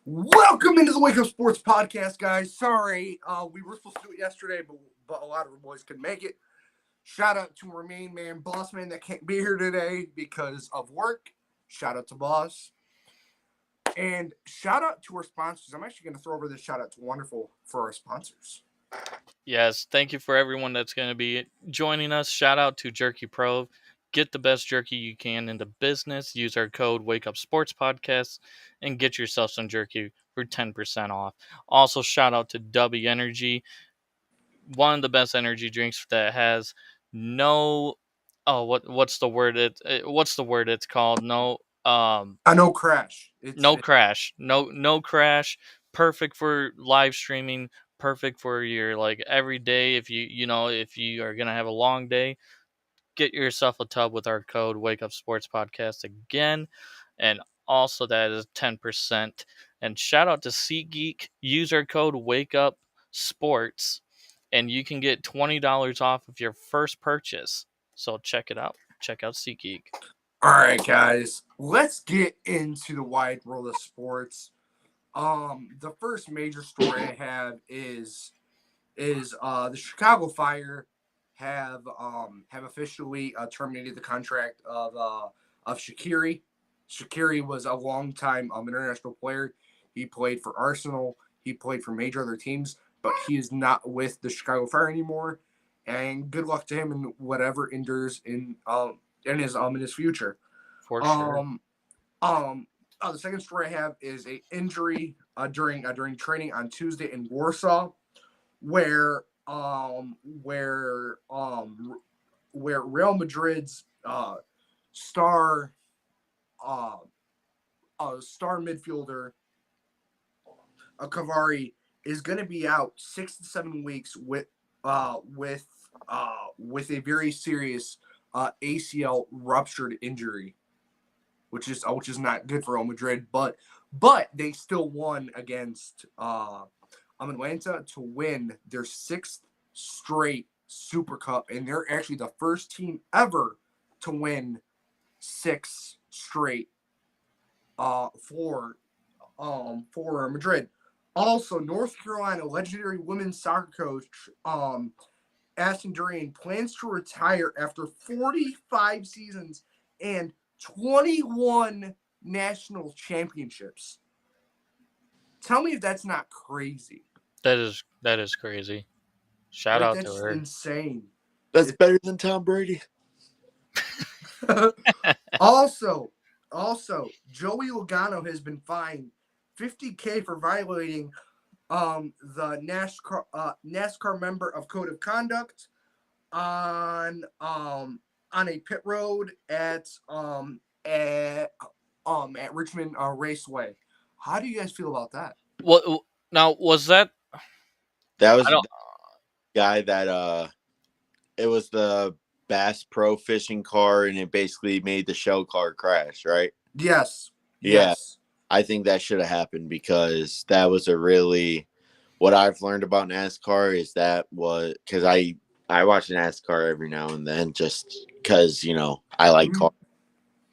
Welcome into the Wakesports PODCAST, guys. Sorry, we were supposed to do it yesterday, but a lot of our boys couldn't make it. Shout out to our main man, Boss Man, that can't be here today because of work. Shout out to Boss. And shout out to our sponsors. I'm actually going to throw over this shout out to Wonderful for our sponsors. Yes, thank you for everyone that's going to be joining us. Shout out to Jerky Pro. Get the best jerky you can in the business. Use our code Wake Up Sports Podcast and get yourself some jerky for 10% off. Also, shout out to W Energy, one of the best energy drinks that has no what's the word what's the word it's called? No crash. No crash. No crash. Perfect for live streaming. Perfect for your every day. If you are gonna have a long day, get yourself a tub with our code Wake Up Sports Podcast again, and also that is 10%. And shout out to SeatGeek. Use our code Wake Up Sports, and you can get $20 off of your first purchase. So check it out. Check out SeatGeek. All right, guys. Let's get into the wide world of sports. The first major story I have is the Chicago Fire have officially terminated the contract of Shaqiri. Shaqiri was a long-time international player. He played for Arsenal. He played for major other teams, but he is not with the Chicago Fire anymore. And good luck to him in whatever endures in his future. For sure. The second story I have is a injury during training on Tuesday in Warsaw, where Real Madrid's star star midfielder Cavari is going to be out 6 to 7 weeks with a very serious ACL ruptured injury, which is not good for Real Madrid. But they still won against Atlanta to win their 6th straight Super Cup, and they're actually the first team ever to win 6 straight for Madrid. Also, North Carolina legendary women's soccer coach Ashton Durian plans to retire after 45 seasons and 21 national championships. Tell me if that's not crazy. That is crazy. Shout out to That's her. insane. That's better than Tom Brady. Also, Joey Logano has been fined $50,000 for violating the NASCAR member of code of conduct on a pit road at Richmond Raceway. How do you guys feel about that? What now was that? That was I the don't. guy that it was the Bass Pro fishing car, and it basically made the show car crash, right? Yes. Yeah. Yes. I think that should have happened because that was a really what I've learned about NASCAR is that was because I watch NASCAR every now and then just because I like cars,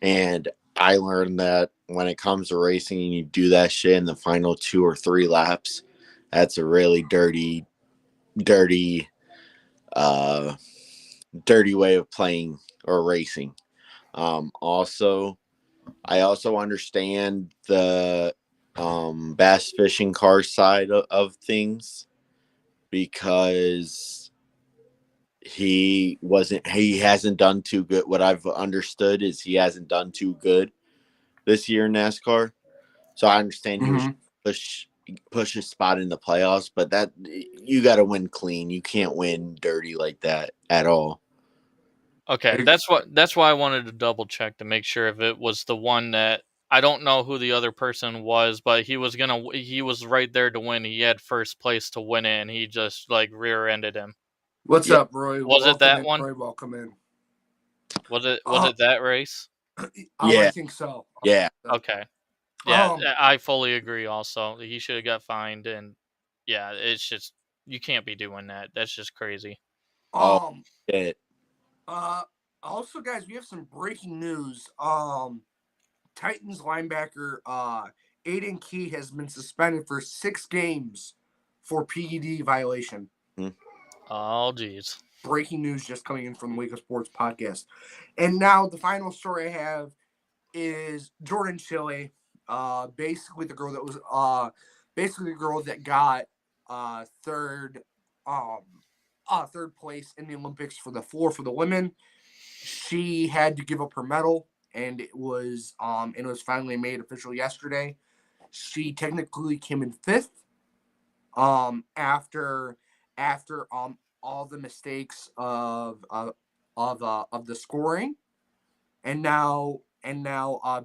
and I learned that when it comes to racing and you do that shit in the final 2 or 3 laps, that's a really dirty uh dirty way of playing or racing. Also, I also understand the bass fishing car side of things because he hasn't done too good. What I've understood is he hasn't done too good this year in NASCAR. So I understand he was push his spot in the playoffs, but that you got to win clean. You can't win dirty like that at all. Okay, that's why I wanted to double check to make sure if it was the one that I don't know who the other person was, but he was right there to win. He had first place to win it, and he just rear-ended him. What's up, Roy? Was it that one? Roy, welcome in. Was it that race? Yeah. I think so. Yeah. Okay. Yeah, I fully agree. Also, he should have got fined, and yeah, it's just you can't be doing that. That's just crazy. Shit. Also, guys, we have some breaking news. Titans linebacker Aiden Key has been suspended for 6 games for PED violation. Oh, geez. Breaking news just coming in from the Wakesports podcast. And now the final story I have is Jordan Chile, basically the girl that got third third place in the Olympics for the floor for the women. She had to give up her medal, and it was finally made official yesterday. She technically came in 5th after all the mistakes of the scoring, and now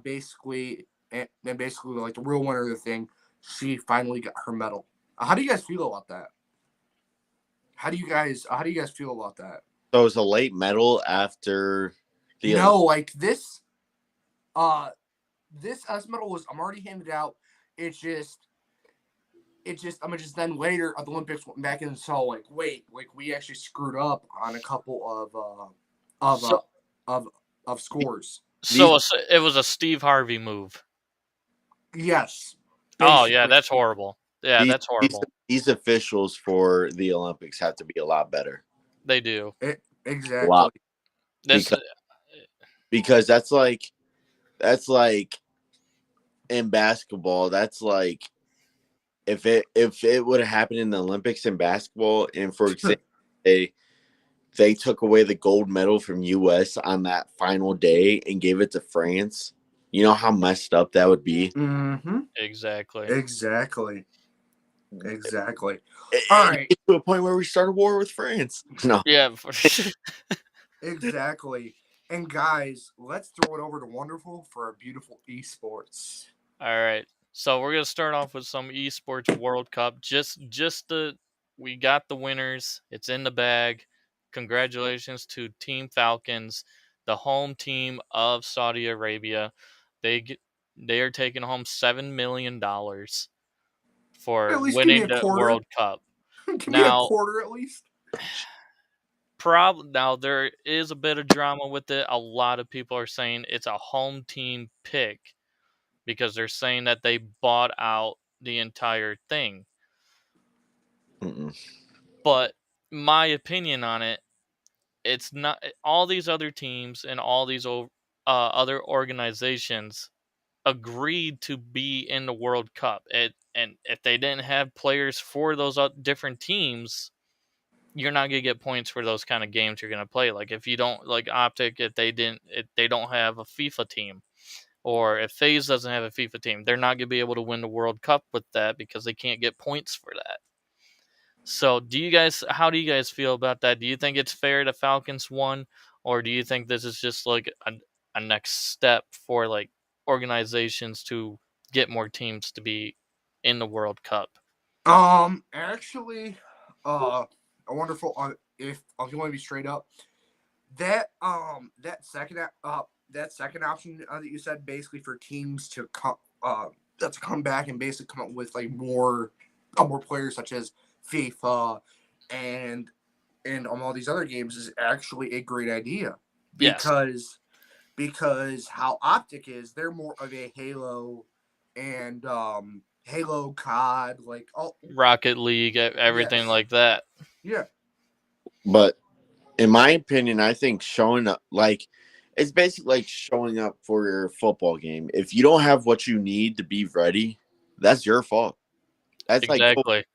basically and basically like the real winner of the thing, she finally got her medal. How do you guys feel about that? How do you guys feel about that? So it was a late medal after the No, like this S medal was I'm already handed out. It's just then later the Olympics went back and saw like wait, like we actually screwed up on a couple of scores. So it was a Steve Harvey move. Yes. Oh yeah, that's horrible. Yeah, that's horrible. These officials for the Olympics have to be a lot better. They do. Exactly. A lot. Because that's like in basketball, that's like if it would have happened in the Olympics in basketball, and for example, they took away the gold medal from US on that final day and gave it to France, you know how messed up that would be? Mm-hmm. Exactly. All right. To a point where we start a war with France. No. Yeah. Exactly. And guys, let's throw it over to Wonderful for a beautiful esports. All right. So we're gonna start off with some esports World Cup. We got the winners. It's in the bag. Congratulations to Team Falcons, the home team of Saudi Arabia. They are taking home $7 million for winning the World Cup. Give me a quarter at least. Now there is a bit of drama with it. A lot of people are saying it's a home team pick because they're saying that they bought out the entire thing. Mm-mm. But my opinion on it, it's not. All these other teams and all these other organizations agreed to be in the World Cup. And if they didn't have players for those different teams, you're not gonna get points for those kind of games you're gonna play. Like if you don't like Optic, if they don't have a FIFA team, or if FaZe doesn't have a FIFA team, they're not gonna be able to win the World Cup with that because they can't get points for that. So how do you guys feel about that? Do you think it's fair the Falcons won, or do you think this is just like a next step for like organizations to get more teams to be in the World Cup? Actually, a wonderful. If you want to be straight up, that second option that you said, basically for teams to come back and basically come up with like more players such as FIFA and all these other games is actually a great idea because how Optic is, they're more of a Halo and Halo COD, like Rocket League, everything like that. Yeah. But in my opinion, I think showing up, like, it's basically like showing up for your football game. If you don't have what you need to be ready, that's your fault. That's exactly. Like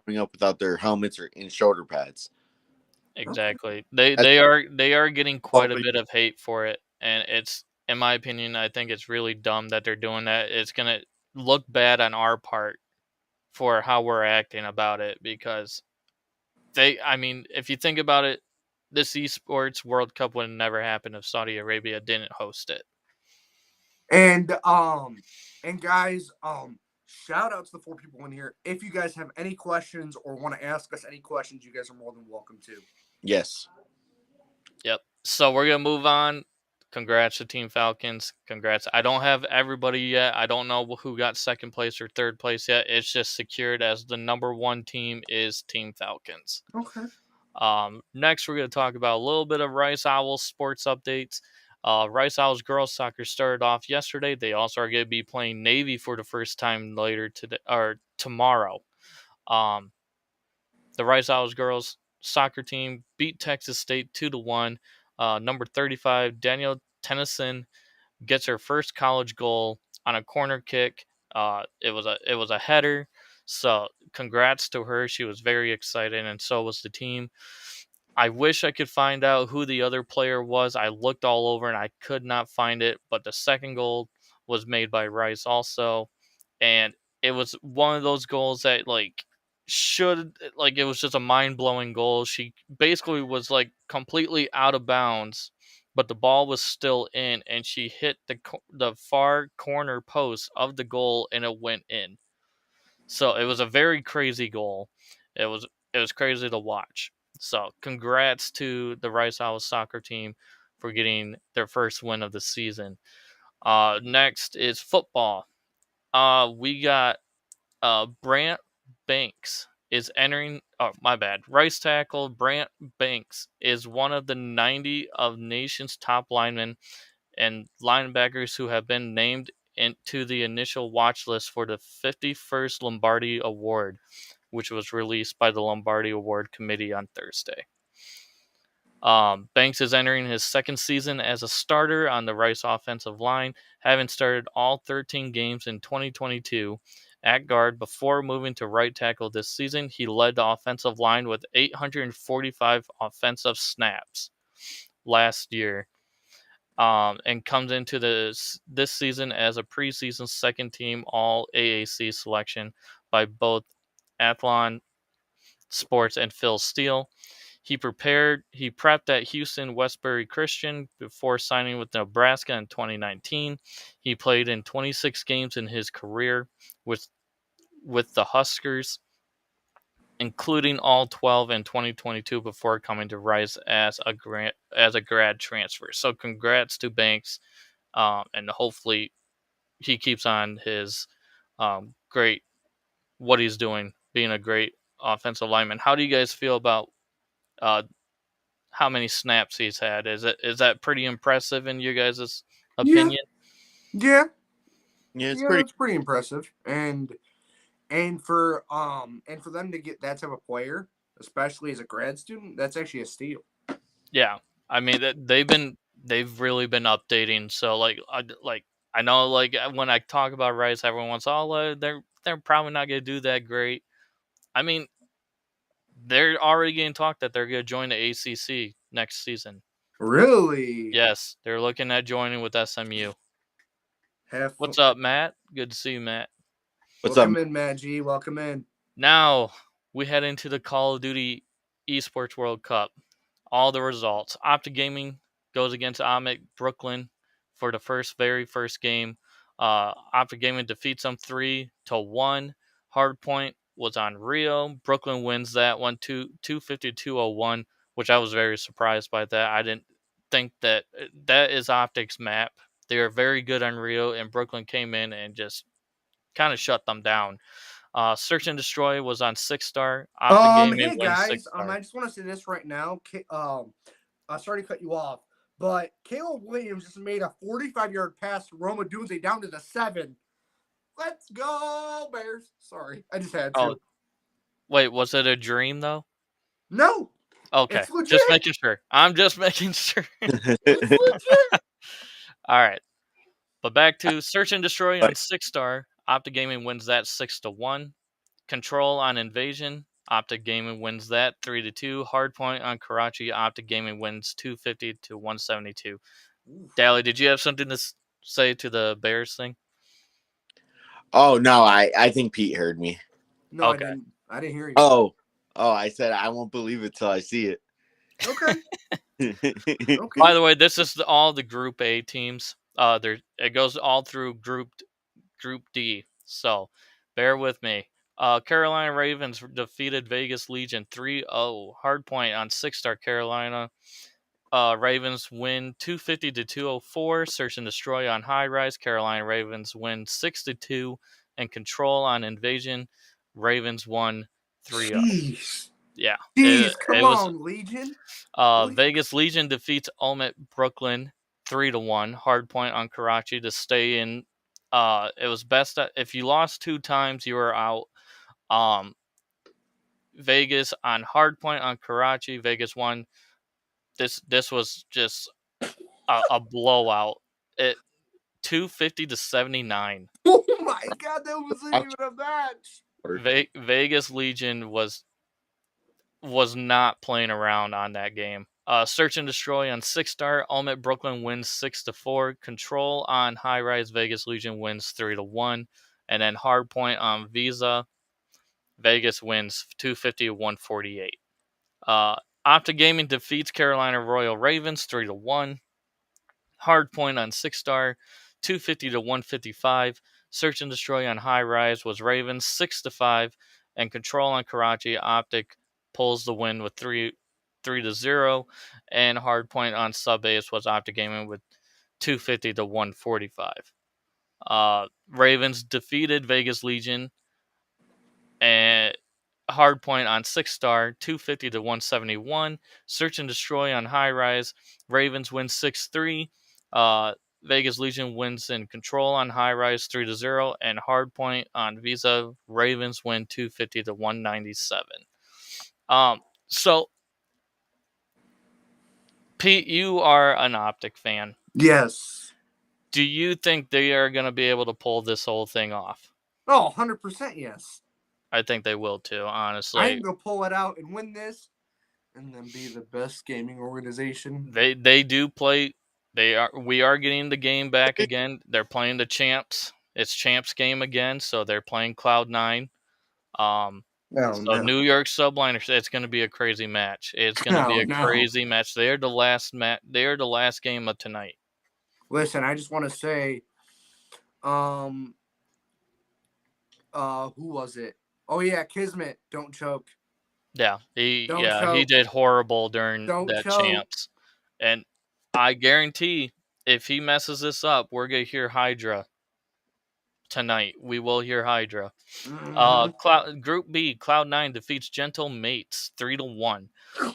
showing up without their helmets or in shoulder pads. Exactly. They are getting quite a bit of hate for it, and it's, in my opinion, I think it's really dumb that they're doing that. It's gonna look bad on our part for how we're acting about it because if you think about it, this esports World Cup would never happen if Saudi Arabia didn't host it. And guys, shout out to the 4 people in here. If you guys have any questions or want to ask us any questions, you guys are more than welcome to. Yes. Yep. So we're gonna move on. Congrats to Team Falcons. Congrats. I don't have everybody yet. I don't know who got second place or third place yet. It's just secured as the number 1 team is Team Falcons. Okay. Next, we're going to talk about a little bit of Rice Owls sports updates. Rice Owls girls soccer started off yesterday. They also are going to be playing Navy for the first time later today or tomorrow. Um, the Rice Owls girls soccer team beat Texas State 2-1. Number 35 Daniel Tennyson gets her first college goal on a corner kick. It was a header. So congrats to her. She was very excited, and so was the team. I wish I could find out who the other player was. I looked all over and I could not find it. But the second goal was made by Rice also, and it was one of those goals that it was just a mind blowing goal. She basically was like completely out of bounds, but the ball was still in, and she hit the far corner post of the goal, and it went in. So it was a very crazy goal. It was crazy to watch. So congrats to the Rice Owls soccer team for getting their first win of the season. Next is football. We got Brant Banks is entering. Oh, my bad. Rice tackle Brant Banks is one of the 90 of nation's top linemen and linebackers who have been named into the initial watch list for the 51st Lombardi Award, which was released by the Lombardi Award Committee on Thursday. Banks is entering his second season as a starter on the Rice offensive line, having started all 13 games in 2022 at guard before moving to right tackle this season. He led the offensive line with 845 offensive snaps last year, and comes into this season as a preseason second team All AAC selection by both Athlon Sports and Phil Steele. He prepped at Houston Westbury Christian before signing with Nebraska in 2019. He played in 26 games in his career with the Huskers, including all 12 in 2022 before coming to Rice as a grad transfer. So congrats to Banks, and hopefully he keeps on his great what he's doing, being a great offensive lineman. How do you guys feel about uh, how many snaps he's had? Is that pretty impressive in you guys' Yeah, opinion? yeah, Yeah, it's yeah. pretty. That's pretty impressive, and for them to get that type of player, especially as a grad student, that's actually a steal. Yeah, I mean they've really been updating. So I know when I talk about Rice, everyone wants they're probably not gonna do that great. I mean they're already getting talked that they're gonna join the ACC next season. Really? Yes, they're looking at joining with SMU. Have What's up, Matt? Good to see you, Matt. What's up? welcome in, Matt G. Welcome in. Now we head into the Call of Duty Esports World Cup. All the results. Optic Gaming goes against Amic Brooklyn for the very first game. Optic Gaming defeats them 3-1. Hardpoint was on Rio. Brooklyn wins that one 250-201, which I was very surprised by that. I didn't think that is Optic's map. They are very good on Rio, and Brooklyn came in and just kind of shut them down. Search and Destroy was on 6-star. Optic Gaming Hey wins guys, 6-star. I just want to say this right now. Sorry to cut you off, but Caleb Williams just made a 45-yard pass to Roma Dunze down to the 7. Let's go, Bears. Sorry, I just had to. Oh, wait, was it a dream though? No, Okay, it's legit. just making sure. I'm just making sure. It's legit. All right, but back to Search and Destroy on 6-star. Optic Gaming wins that 6-1. Control on Invasion. Optic Gaming wins that 3-2. Hardpoint on Karachi. Optic Gaming wins 250-172. Dally, did you have something to say to the Bears thing? Oh no, I think Pete heard me. No, Okay. I didn't hear you. Oh, I said I won't believe it till I see it. Okay. Okay. By the way, this is all the Group A teams. It goes all through Group D. So bear with me. Carolina Ravens defeated Vegas Legion 3-0. Hardpoint on 6-star Carolina. Ravens win 250-204. Search and Destroy on High Rise. Carolina Ravens win 6-2. And Control on Invasion. Ravens won 3-0. Jeez. Yeah. Jeez, come it was on, Legion. Vegas Legion defeats Olmet Brooklyn 3-1. Hard point on Karachi to stay in. It was best if you lost 2 times, you were out. Vegas on hard point on Karachi. Vegas won. This was just a blowout. It 250 to 79. Oh my God, that wasn't even a match. Vegas Legion was not playing around on that game. Search and Destroy on 6-star. Ultimate Brooklyn wins 6-4. Control on High Rise. Vegas Legion wins 3-1. And then hard point on Visa. Vegas wins 250 to 148. Optic Gaming defeats Carolina Royal Ravens 3-1. Hard point on 6-star, 250 to 155. Search and Destroy on High Rise was Ravens 6-5, and Control on Karachi. Optic pulls the win with 3-0, and hard point on Subbase was Optic Gaming with 250 to 145. Ravens defeated Vegas Legion, and hard point on 6-star, 250 to 171. Search and Destroy on High Rise. Ravens win 6-3. Vegas Legion wins in Control on High Rise 3-0. And hard point on Visa. Ravens win 250 to 197. So, Pete, you are an Optic fan. Yes. Do you think they are going to be able to pull this whole thing off? Oh, 100% yes. I think they will too, honestly. I think they'll pull it out and win this, and then be the best gaming organization. They do play. We are getting the game back again. They're playing the champs. It's champs game again, so they're playing Cloud9. New York Subliners. It's going to be a crazy match. It's going to be a crazy match. They are the last They are the last game of tonight. Listen, I just want to say, who was it? Oh yeah, Kismet. Don't choke. Yeah, he did horrible during that champs, and I guarantee if he messes this up, we're gonna hear Hydra tonight. We will hear Hydra. Group B, Cloud9 defeats Gentle Mates 3-1.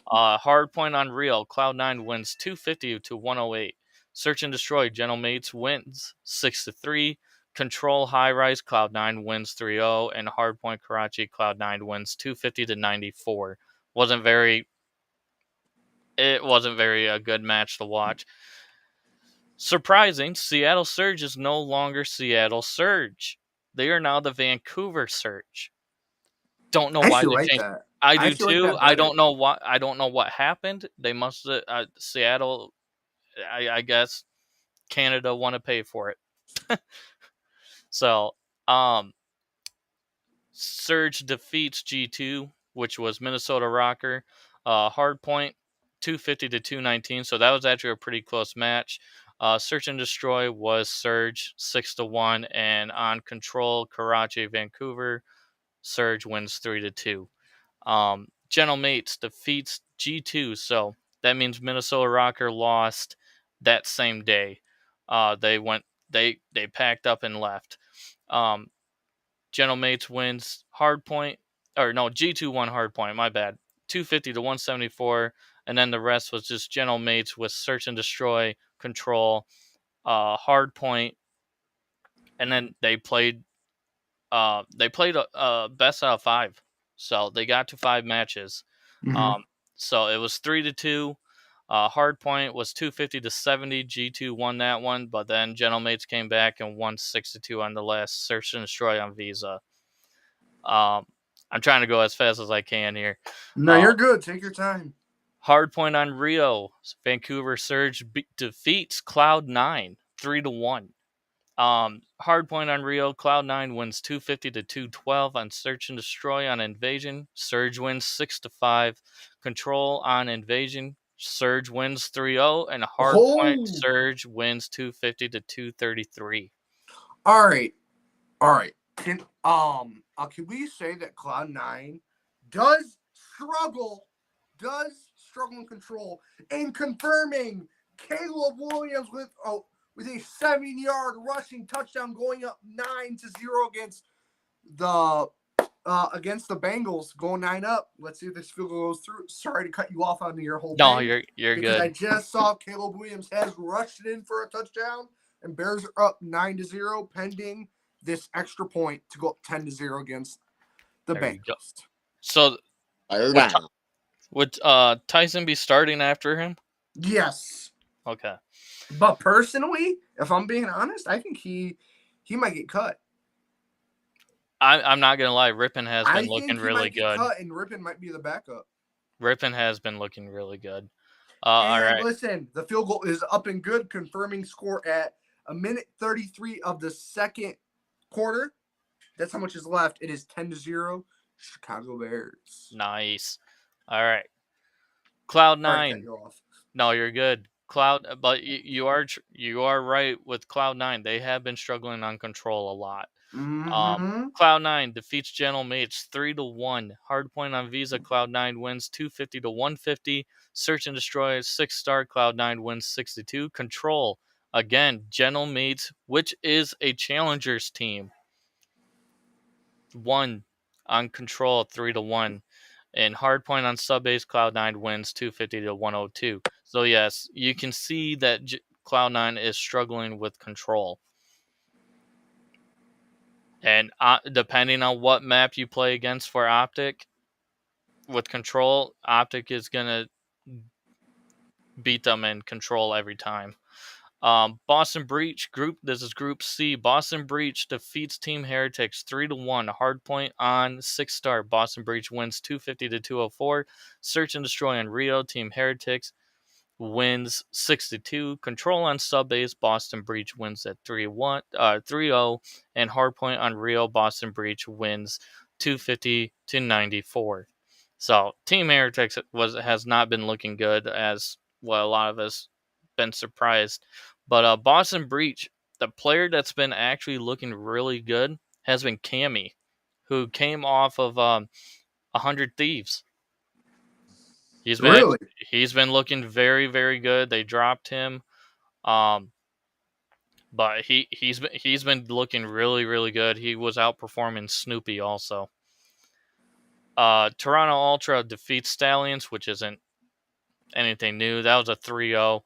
Hard point on Real. Cloud9 wins 250 to 108. Search and Destroy. Gentle Mates wins 6-3. Control High Rise. Cloud9 wins 3-0. And hard point Karachi. Cloud9 wins 250 to 94. It wasn't very a good match to watch. Surprising, Seattle Surge is no longer Seattle Surge. They are now the Vancouver Surge. Don't know why they changed. That. I do too. I don't know what. I don't know what happened. They must Seattle. I guess Canada want to pay for it. So, Surge defeats G2, which was Minnesota Rocker. Hard point, 250 to 219. So that was actually a pretty close match. Search and Destroy was Surge 6-1, and on Control, Karachi, Vancouver, Surge wins 3-2. Gentle Mates defeats G2, so that means Minnesota Rocker lost that same day. They packed up and left. Gentle Mates wins G2 won hard point, my bad. 250 to 174, and then the rest was just Gentle Mates with Search and Destroy, Control, hard point, and then they played a best out of 5. So they got to 5 matches. Mm-hmm. So it was 3-2. Hard point was 250 to 70. G2 won that one, but then Gentle Mates came back and won 6-2 on the last Search and Destroy on Visa. I'm trying to go as fast as I can here. No, you're good. Take your time. Hard point on Rio. Vancouver Surge defeats Cloud9 3-1. Hard point on Rio. Cloud9 wins 250 to 212 on Search and Destroy on Invasion. Surge wins 6-5. Control on Invasion. Surge wins 3-0, and hard point Surge wins 250 to 233. All right. Can we say that Cloud9 does struggle in Control, and confirming Caleb Williams with a 7-yard rushing touchdown, going up 9-0 against the against the Bengals, going 9-up. Let's see if this field goal goes through. Sorry to cut you off on your whole No, thing. you're because good. I just saw Caleb Williams has rushed it in for a touchdown, and Bears are up 9-0, pending this extra point to go up 10-0 against the There you go. Bengals. So Fire down. would Tyson be starting after him? Yes. Okay. But personally, if I'm being honest, I think he might get cut. I'm not gonna lie, Rippon has been I looking think he really might get good. cut, and Rippon might be the backup. Rippon has been looking really good. All And right. listen, the field goal is up and good, confirming score at 1:33 of the second quarter. That's how much is left. It is 10-0, Chicago Bears. Nice. All right. Cloud Sorry to cut 9. you off. No, you're good. Cloud, but you are right with Cloud 9. They have been struggling on control a lot. Mm-hmm. Cloud 9 defeats Gentle Mates 3-1. Hardpoint on Visa. Cloud 9 wins 250 to 150. Search and Destroy 6-star. Cloud 9 wins 62. Control again. Gentle Mates, which is a challengers team, won on Control 3-1. And Hardpoint on Subbase, Cloud9 wins 250 to 102. So yes, you can see that Cloud9 is struggling with Control. And depending on what map you play against for Optic, with Control, Optic is going to beat them in Control every time. Boston Breach group. This is Group C. Boston Breach defeats Team Heretics 3-1. Hardpoint on 6-star. Boston Breach wins 250 to 204. Search and Destroy on Rio. Team Heretics wins 62. Control on Subbase. Boston Breach wins at 3-0. And Hardpoint on Rio. Boston Breach wins 250 to 94. So Team Heretics has not been looking good, as well, a lot of us been surprised. But Boston Breach, the player that's been actually looking really good has been Cammy, who came off of 100 Thieves. Really? He's been looking very, very good. They dropped him, but he's been looking really, really good. He was outperforming Snoopy also. Toronto Ultra defeats Stallions, which isn't anything new. That was a 3-0.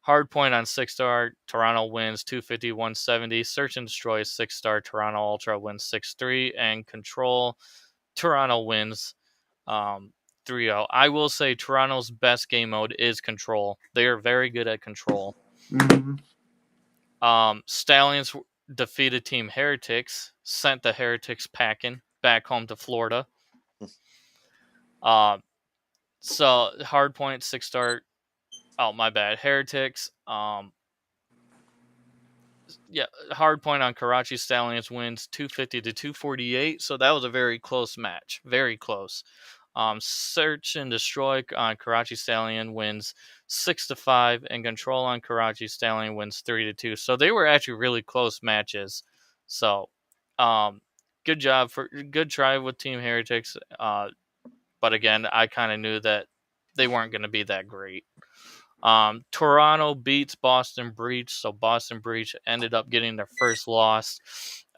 Hardpoint on 6-star. Toronto wins 250, 170. Search and Destroy 6-star. Toronto Ultra wins 6-3. And Control, Toronto wins 3-0. I will say Toronto's best game mode is Control. They are very good at Control. Mm-hmm. Stallions defeated Team Heretics, sent the Heretics packing back home to Florida. So Hardpoint 6-star. Oh, my bad. Heretics. Hardpoint on Karachi Stallions wins 250 to 248. So that was a very close match. Very close. Search and Destroy on Karachi Stallion wins 6-5, and Control on Karachi Stallion wins 3-2. So they were actually really close matches. So, good try with Team Heretics. But again, I kind of knew that they weren't going to be that great. Toronto beats Boston Breach, so Boston Breach ended up getting their first loss.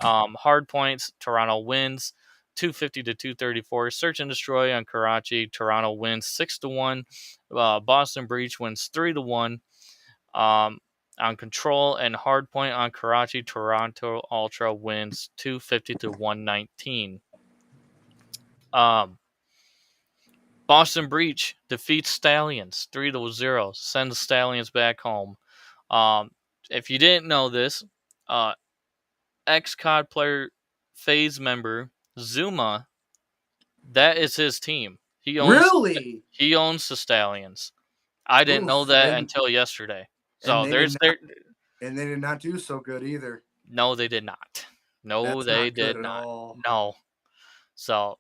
Hard points, Toronto wins 250 to 234. Search and Destroy on Karachi, Toronto wins 6-1. Boston Breach wins 3-1. On Control and Hardpoint on Karachi, Toronto Ultra wins 250 to 119. Boston Breach defeats Stallions 3-0, sends Stallions back home. If you didn't know this, ex-COD player FaZe member Zuma, that is his team. He owns the Stallions. I didn't know that until yesterday. So they did not do so good either. No, they did not. No, That's they not did good not. at all. No. So,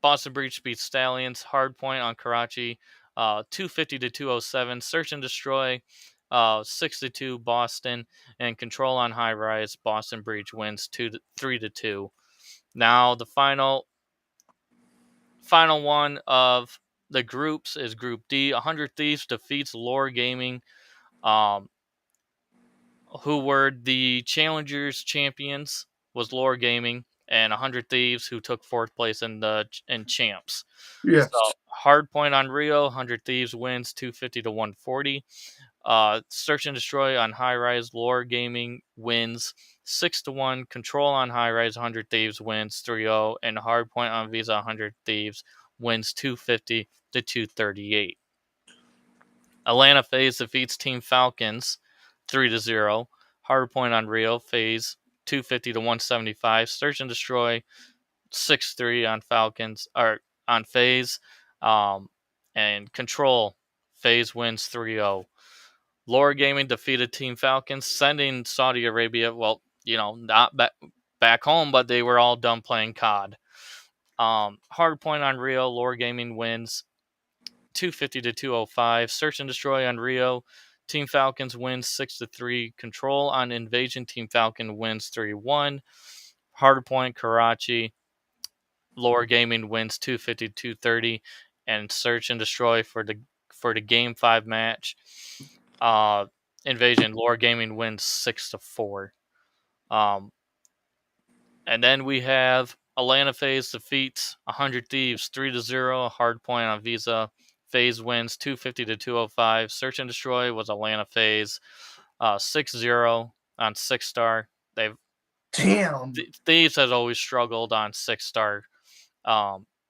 Boston Breach beats Stallions. Hardpoint on Karachi, 250 to 207. Search and Destroy, 62 Boston, and Control on High Rise. Boston Breach wins 3-2. Now the final one of the groups is Group D. 100 Thieves defeats Lore Gaming, who were the Challengers champions. Was Lore Gaming. and 100 Thieves, who took fourth place in champs. Yes. So Hardpoint on Rio, 100 Thieves wins 250 to 140. Search and Destroy on High Rise, Lore Gaming wins 6-1. Control on High Rise, 100 Thieves wins 3-0, and Hardpoint on Visa, 100 Thieves wins 250 to 238. Atlanta FaZe defeats Team Falcons 3-0. Hardpoint on Rio, FaZe 250 to 175. Search and Destroy 6-3 on Falcons or on FaZe. And Control, FaZe wins 3-0. Lore Gaming defeated Team Falcons, sending Saudi Arabia, well, not back home, but they were all done playing COD. Hardpoint on Rio, Lore Gaming wins 250 to 205. Search and Destroy on Rio, Team Falcons wins 6-3. Control on Invasion, Team Falcon wins 3-1. Hardpoint Karachi, Lore Gaming wins 250 to 230, and Search and Destroy for the Game 5 match. Invasion, Lore Gaming wins 6-4. And then we have Atlanta FaZe defeats 100 Thieves 3-0. Hardpoint on Visa. FaZe wins 250 to 205. Search and Destroy was Atlanta FaZe 6-0 on 6-star. Damn. Thieves has always struggled on 6-star.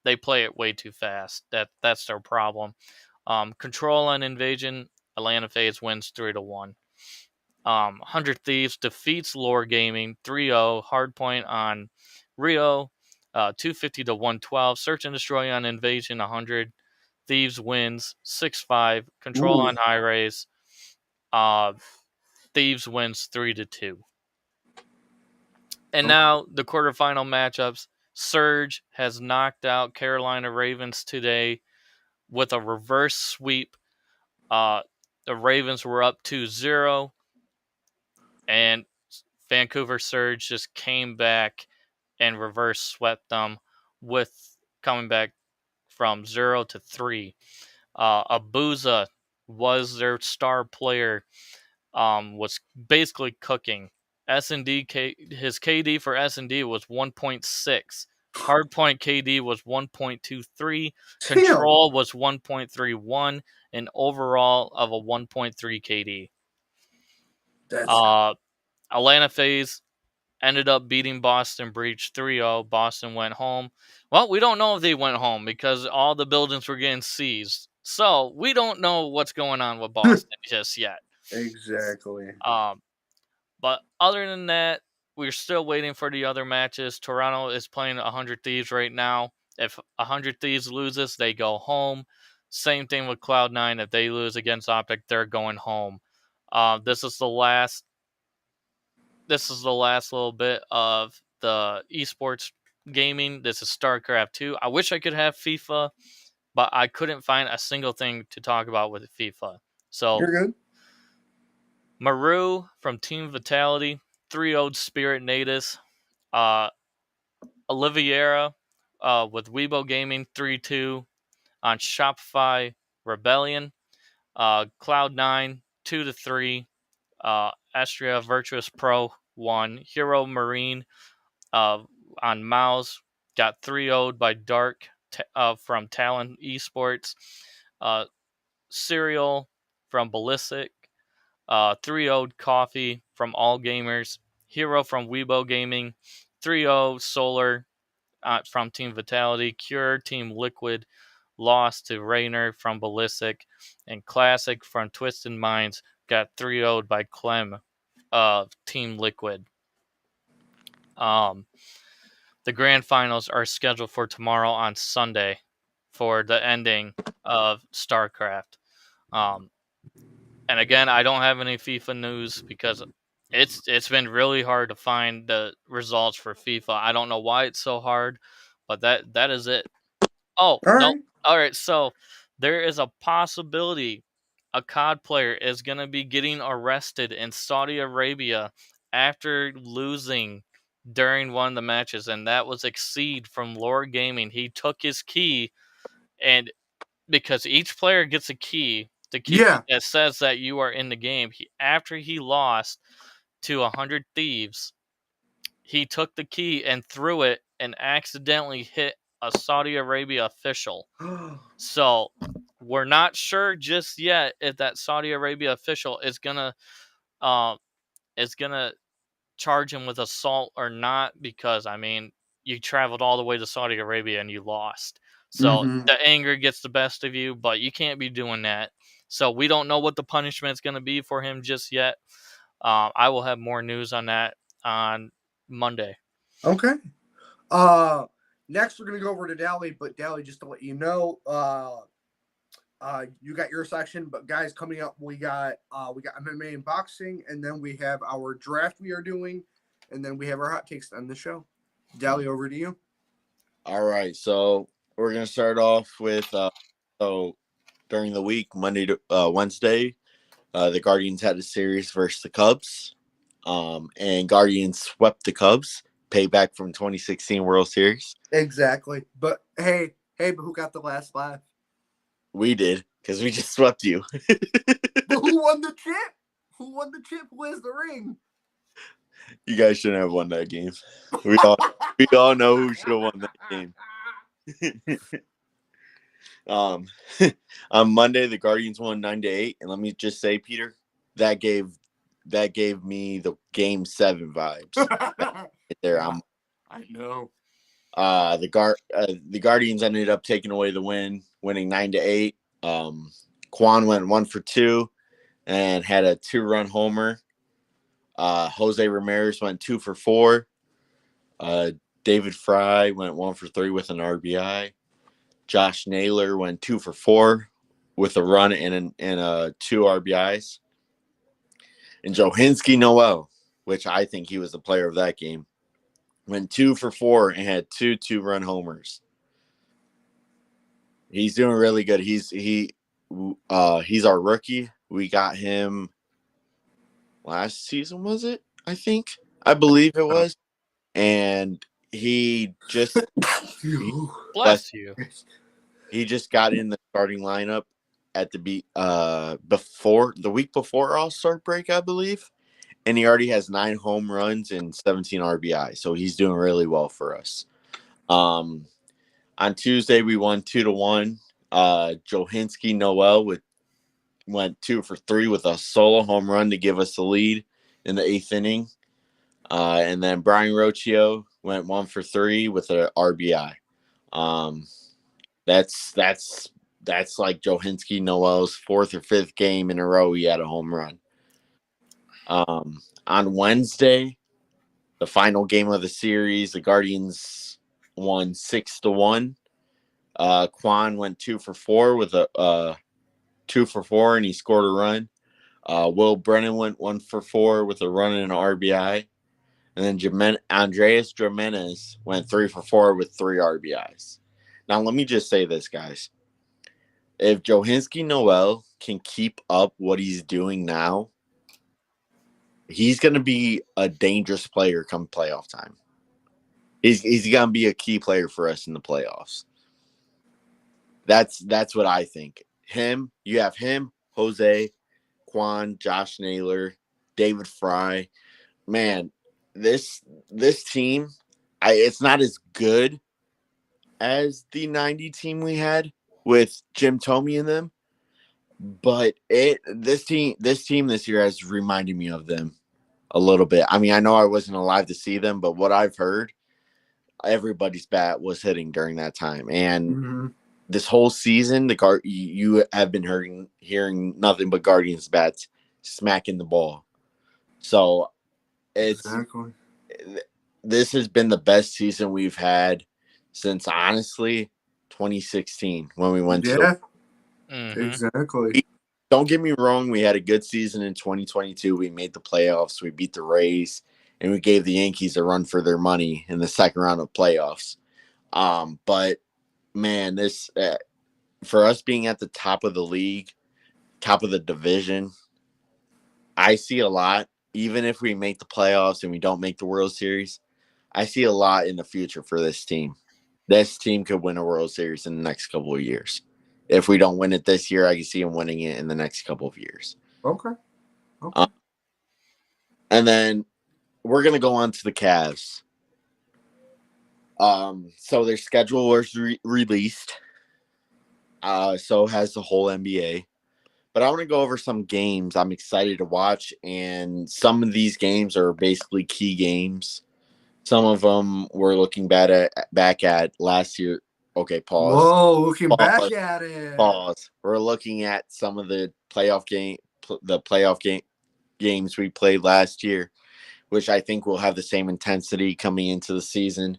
They play it way too fast. That's their problem. Control on Invasion, Atlanta FaZe wins 3-1. 100 Thieves defeats Lore Gaming 3-0. Hardpoint on Rio, 250 to 112. Search and Destroy on Invasion, 100 Thieves wins 6-5. Control on High Rise, Thieves wins 3-2. And now the quarterfinal matchups. Surge has knocked out Carolina Ravens today with a reverse sweep. The Ravens were up 2-0, and Vancouver Surge just came back and reverse swept them with coming back from 0-3. Abuza was their star player, was basically cooking. S&D, his KD for S&D was 1.6. Hardpoint KD was 1.23. Control was 1.31. And overall of a 1.3 KD. Atlanta FaZe ended up beating Boston Breach 3-0. Boston went home. Well, we don't know if they went home because all the buildings were getting seized. So we don't know what's going on with Boston just yet. Exactly. But other than that, we're still waiting for the other matches. Toronto is playing 100 Thieves right now. If 100 Thieves loses, they go home. Same thing with Cloud9. If they lose against Optic, they're going home. This is the last little bit of the esports gaming. This is StarCraft 2. I wish I could have FIFA, but I couldn't find a single thing to talk about with FIFA. So you're good. Maru from Team Vitality, 3-0 Spirit Natus. Oliveira with Weibo Gaming, 3-2 on Shopify Rebellion. Cloud9, 2-3. Astria Virtuous Pro 1. Hero Marine on Mouse got 3-0'd by Dark from Talon Esports. Serial from Ballistic. 3-0'd Coffee from All Gamers. Hero from Weibo Gaming. 3-0 Solar from Team Vitality. Cure Team Liquid. Lost to Rainer from Ballistic. And Classic from Twisted Minds got 3-0'd by Clem of Team Liquid. The grand finals are scheduled for tomorrow on Sunday for the ending of StarCraft. And again, I don't have any FIFA news because it's been really hard to find the results for FIFA. I don't know why it's so hard, but that is it. Oh, no. All right, so there is a possibility a COD player is going to be getting arrested in Saudi Arabia after losing during one of the matches, and that was Exceed from Lore Gaming. He took his key, and because each player gets a key, the key that says that you are in the game. After he lost to 100 Thieves, he took the key and threw it and accidentally hit a Saudi Arabia official. So we're not sure just yet if that Saudi Arabia official is gonna charge him with assault or not, because I mean, you traveled all the way to Saudi Arabia and you lost. So the anger gets the best of you, but you can't be doing that. So we don't know what the punishment's going to be for him just yet. I will have more news on that on Monday. Okay. Next we're gonna go over to Dally, but Dally, just to let you know, you got your section, but guys, coming up we got MMA and boxing, and then we have our draft we are doing, and then we have our hot takes on the show. Dally, over to you. All right, so we're gonna start off with so during the week, Monday to Wednesday, the Guardians had a series versus the Cubs, and Guardians swept the Cubs, payback from 2016 World Series. Exactly, but hey, but who got the last laugh? We did, because we just swept you. But who won the chip? Who won the chip? Who has the ring? You guys shouldn't have won that game. We all know who should have won that game. On Monday, the Guardians won 9-8, and let me just say, Peter, that gave me the Game 7 vibes. Right there, I know. The Guardians ended up taking away the win, winning 9-8. Quan went 1 for 2 and had a 2-run homer. Jose Ramirez went 2 for 4. David Fry went 1 for 3 with an RBI. Josh Naylor went 2 for 4 with a run and 2 RBIs. And Johinski Noel, which I think he was the player of that game, went 2 for 4 and had 2 2-run homers. He's doing really good. He's our rookie. We got him last season, was it? I believe it was. And he just Bless you. He just got in the starting lineup at the week before All-Star break, I believe. And he already has 9 home runs and 17 RBI. So he's doing really well for us. On Tuesday, we won 2-1. Johinski Noel went 2 for 3 with a solo home run to give us the lead in the 8th inning. And then Brian Rocchio went 1 for 3 with an RBI. That's like Johinski Noel's 4th or 5th game in a row he had a home run. On Wednesday, the final game of the series, the Guardians won 6-1. Quan went 2 for 4 with a 2 for 4, and he scored a run. Will Brennan went 1 for 4 with a run and an RBI. And then Andreas Jimenez went 3 for 4 with 3 RBIs. Now, let me just say this, guys. If Johinski Noel can keep up what he's doing now, he's going to be a dangerous player come playoff time. He's going to be a key player for us in the playoffs. That's what I think. You have him, Jose, Quan, Josh Naylor, David Fry. Man, this team, it's not as good as the 90 team we had with Jim Thome in them, but this team this year has reminded me of them a little bit. I mean, I know I wasn't alive to see them, but what I've heard, everybody's bat was hitting during that time. And this whole season, you have been hearing nothing but Guardians bats smacking the ball. So this has been the best season we've had since, honestly, 2016 when we went to Exactly. Don't get me wrong, we had a good season in 2022. We made the playoffs, we beat the Rays, and we gave the Yankees a run for their money in the second round of playoffs. But man, this for us being at the top of the league, top of the division, I see a lot. Even if we make the playoffs and we don't make the World Series, I see a lot in the future for this team. This team could win a World Series in the next couple of years. If we don't win it this year, I can see them winning it in the next couple of years. Okay. And then we're going to go on to the Cavs. So their schedule was released. So has the whole NBA. But I want to go over some games I'm excited to watch, and some of these games are basically key games. Some of them we're looking back at last year. Okay, pause. Whoa, looking back Pause. at it. Pause. We're looking at some of the playoff games we played last year, which I think will have the same intensity coming into the season.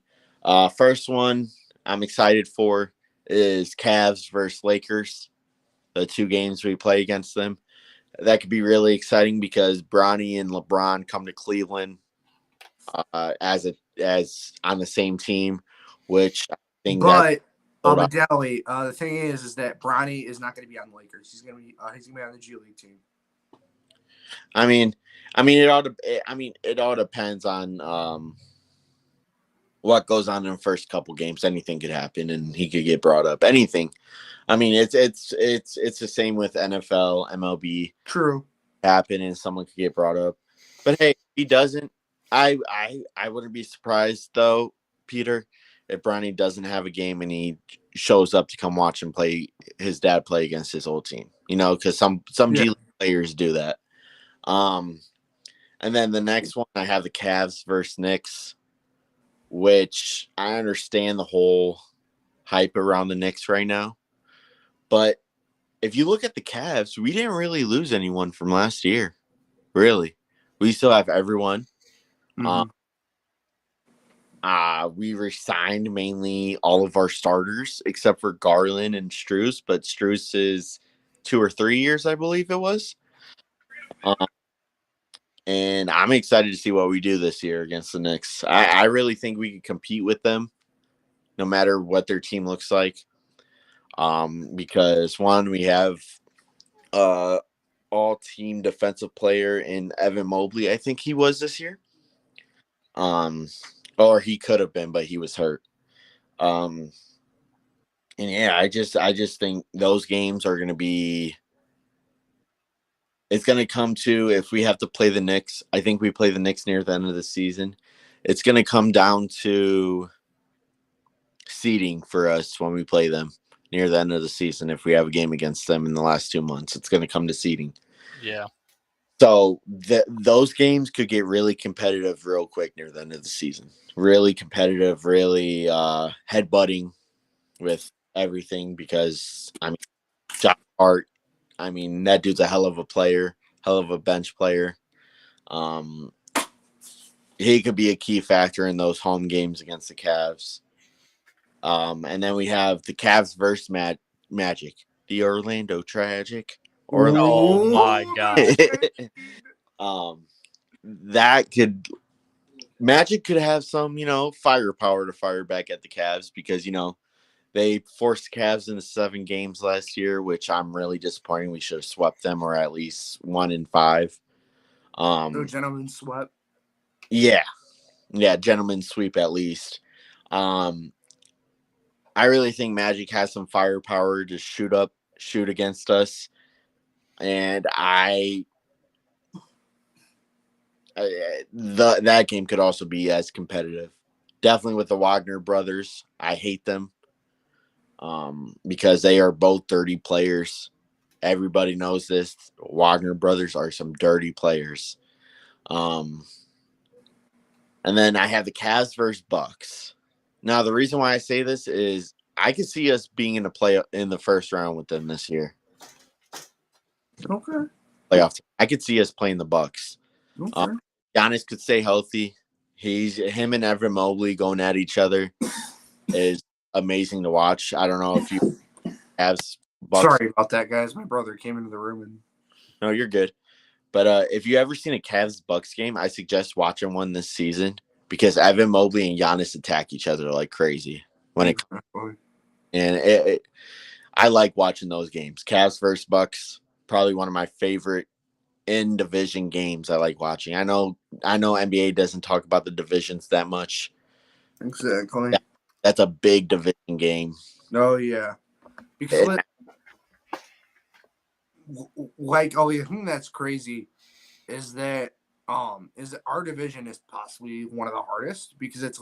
First one I'm excited for is Cavs versus Lakers. The two games we play against them. That could be really exciting because Bronny and LeBron come to Cleveland as on the same team, which I think that. But Vidaly, the thing is that Bronny is not going to be on the Lakers. He's going to be on the G League team. I mean, it all depends on what goes on in the first couple games. Anything could happen, and he could get brought up. Anything. I mean, it's the same with NFL, MLB. True. Happen, and someone could get brought up. But hey, he doesn't. I wouldn't be surprised though, Peter, if Bronny doesn't have a game and he shows up to come watch him play his dad play against his old team. You know, because some G League players do that. And then the next one, I have the Cavs versus Knicks, which I understand the whole hype around the Knicks right now. But if you look at the Cavs, we didn't really lose anyone from last year. Really. We still have everyone. Mm-hmm. We resigned mainly all of our starters except for Garland and Strus, but Strus is 2 or 3 years, I believe it was. And I'm excited to see what we do this year against the Knicks. I really think we can compete with them no matter what their team looks like. Because one, we have all-team defensive player in Evan Mobley, I think he was this year. Or he could have been, but he was hurt. And yeah, I just think those games are going to be. It's going to come to if we have to play the Knicks. I think we play the Knicks near the end of the season. It's going to come down to seeding for us when we play them near the end of the season. If we have a game against them in the last 2 months, it's going to come to seeding. Yeah. So those games could get really competitive real quick near the end of the season. Really competitive, really headbutting with everything because, I mean, Josh Hart, I mean, that dude's a hell of a player, hell of a bench player. He could be a key factor in those home games against the Cavs. And then we have the Cavs versus Magic, the Orlando Tragic. Oh my God. That could Magic could have some, firepower to fire back at the Cavs because, they forced the Cavs into 7 games last year, which I'm really disappointed. We should have swept them or at least 1-5. No gentleman swept. Yeah, gentleman sweep at least. I really think Magic has some firepower to shoot against us, and that game could also be as competitive. Definitely with the Wagner brothers. I hate them. Because they are both dirty players. Everybody knows this. Wagner brothers are some dirty players. And then I have the Cavs versus Bucks. Now, the reason why I say this is I could see us being in the first round with them this year. Okay. Playoff. I could see us playing the Bucks. Okay. Giannis could stay healthy. Him and Evan Mobley going at each other is amazing to watch. I don't know if you have Bucks. Sorry about that, guys. My brother came into the room and. No, you're good. But if you ever seen a Cavs Bucks game, I suggest watching one this season because Evan Mobley and Giannis attack each other like crazy I like watching those games. Cavs versus Bucks, probably one of my favorite in division games I like watching. I know NBA doesn't talk about the divisions that much. Exactly. That's a big division game. Oh yeah. Because the thing that's crazy is that our division is possibly one of the hardest because it's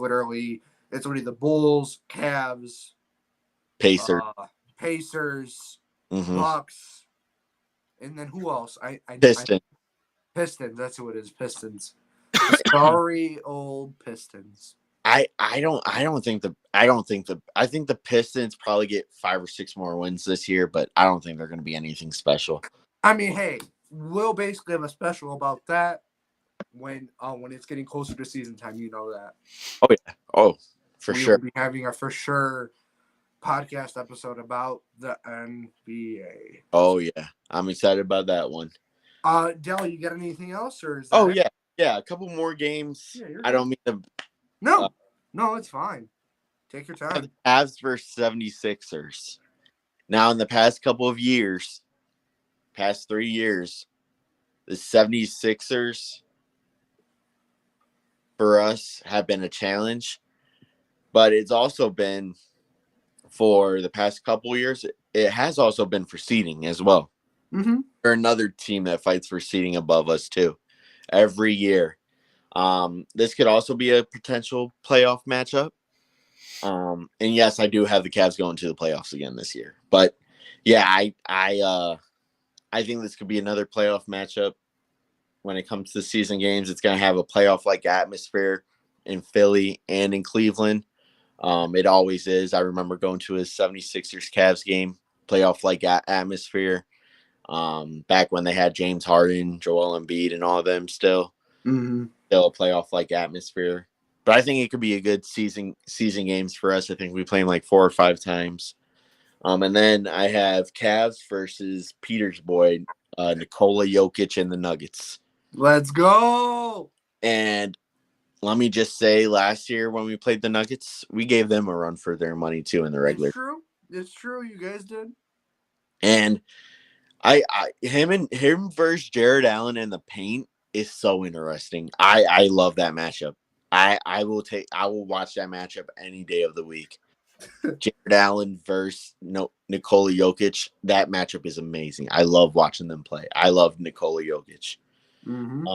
It's already the Bulls, Cavs, Pacer. Pacers, Mm-hmm. Bucks, and then who else? Piston. Pistons. That's who it is. Pistons. Sorry, old Pistons. I think the Pistons probably get 5 or 6 more wins this year, but I don't think they're going to be anything special. I mean, hey, we'll basically have a special about that when it's getting closer to season time. You know that. Oh yeah. Oh, for we sure. will be having a for sure podcast episode about the NBA. Oh yeah, I'm excited about that one. Dell, you got anything else, or is that? Oh yeah, a couple more games. Yeah, I don't mean to. No, it's fine. Take your time. Cavs versus 76ers. Now, in the past couple of years, past 3 years, the 76ers for us have been a challenge, but it's also been for the past couple of years. It has also been for seeding as well. Mm-hmm. They're another team that fights for seeding above us too, every year. This could also be a potential playoff matchup. And yes, I do have the Cavs going to the playoffs again this year. But yeah, I think this could be another playoff matchup when it comes to season games. It's going to have a playoff-like atmosphere in Philly and in Cleveland. It always is. I remember going to a 76ers Cavs game, playoff-like atmosphere. Back when they had James Harden, Joel Embiid, and all of them still. Mm-hmm. Still a playoff-like atmosphere. But I think it could be a good season games for us. I think we play them like 4 or 5 times. And then I have Cavs versus Peter's boy, Nikola Jokic and the Nuggets. Let's go. And let me just say, last year when we played the Nuggets, we gave them a run for their money too in the regular. It's true. You guys did. And him versus Jared Allen in the paint is so interesting. I love that matchup. I will watch that matchup any day of the week. Jared Allen versus Nikola Jokic. That matchup is amazing. I love watching them play. I love Nikola Jokic. Mm-hmm.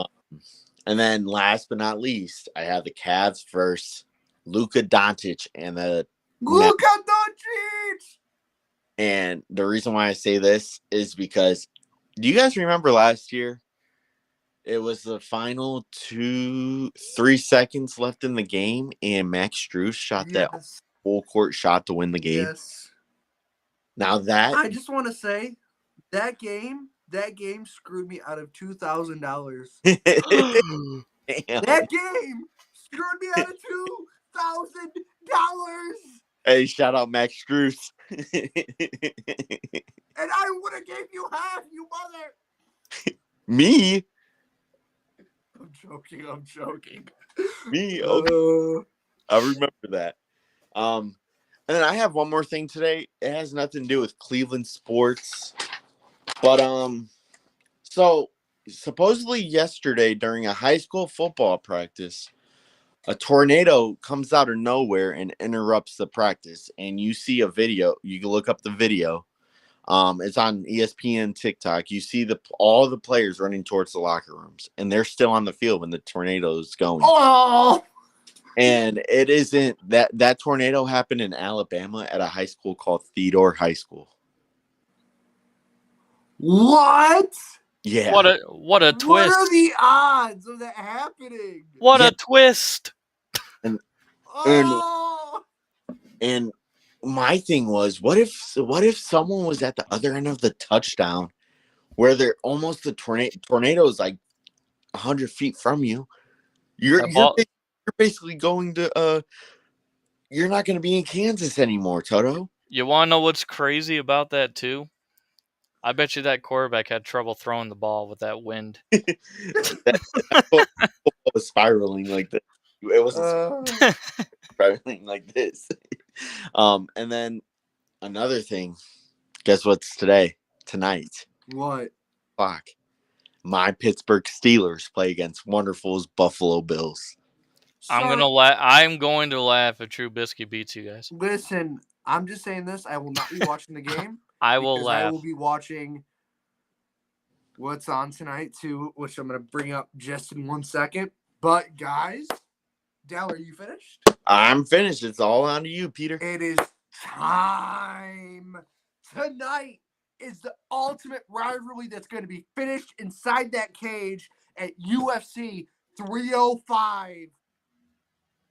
And then last but not least, I have the Cavs versus Luka Doncic and the Luka Doncic. And the reason why I say this is because, do you guys remember last year? It was the final 2-3 seconds left in the game, and Max Strus shot that full court shot to win the game. Yes. Now that I just want to say that game screwed me out of $2,000. That game screwed me out of $2,000. Hey, shout out Max Strus. And I would have gave you half, you mother. Me? I'm joking. Me? Okay. I remember that. And then I have one more thing today. It has nothing to do with Cleveland sports. But so supposedly yesterday during a high school football practice, a tornado comes out of nowhere and interrupts the practice. And you see a video. You can look up the video. It's on ESPN TikTok. You see all the players running towards the locker rooms, and they're still on the field when the tornado is going. Oh! And it isn't that tornado happened in Alabama at a high school called Theodore High School. What? Yeah. What a twist. What are the odds of that happening? What a twist. And my thing was, what if someone was at the other end of the touchdown where they're almost the tornado is like 100 feet from you? You're basically going to you're not going to be in Kansas anymore, Toto. You want to know what's crazy about that too? I bet you that quarterback had trouble throwing the ball with that wind. That was spiraling like this. It wasn't spiraling like this. And then another thing. Guess what's tonight? What? Fuck. My Pittsburgh Steelers play against Wonderful's Buffalo Bills. I'm going to laugh if Trubisky beats you guys. Listen, I'm just saying this. I will not be watching the game. I will laugh. I will be watching what's on tonight too, which I'm going to bring up just in 1 second. But guys, Dal, are you finished? I'm finished. It's all on to you, Peter. It is time. Tonight is the ultimate rivalry that's going to be finished inside that cage at UFC 305.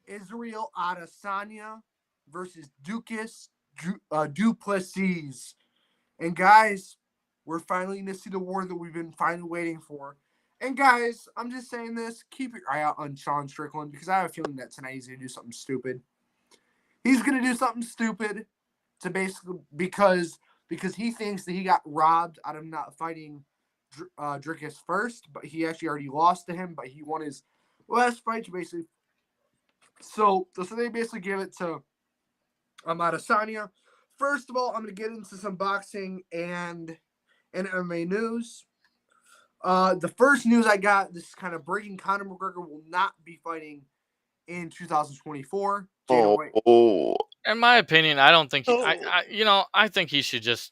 Israel Adesanya versus Duplessis. And guys, we're finally going to see the war that we've been finally waiting for. And guys, I'm just saying this, keep your eye out on Sean Strickland because I have a feeling that tonight he's going to do something stupid. He's going to do something stupid to basically because he thinks that he got robbed out of not fighting Dricus first, but he actually already lost to him, but he won his last fight to basically. So they basically give it to Adesanya. First of all, I'm going to get into some boxing and MMA news. The first news I got, this is kind of breaking, Conor McGregor will not be fighting in 2024. In my opinion, I don't think I think he should just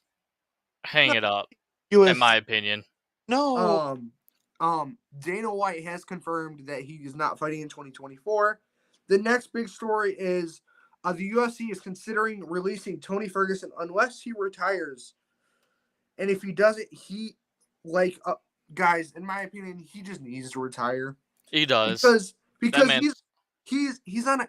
hang it up. In my opinion. No. Dana White has confirmed that he is not fighting in 2024. The next big story is the UFC is considering releasing Tony Ferguson unless he retires. And if he doesn't, guys, in my opinion, he just needs to retire. He does. Because he's on an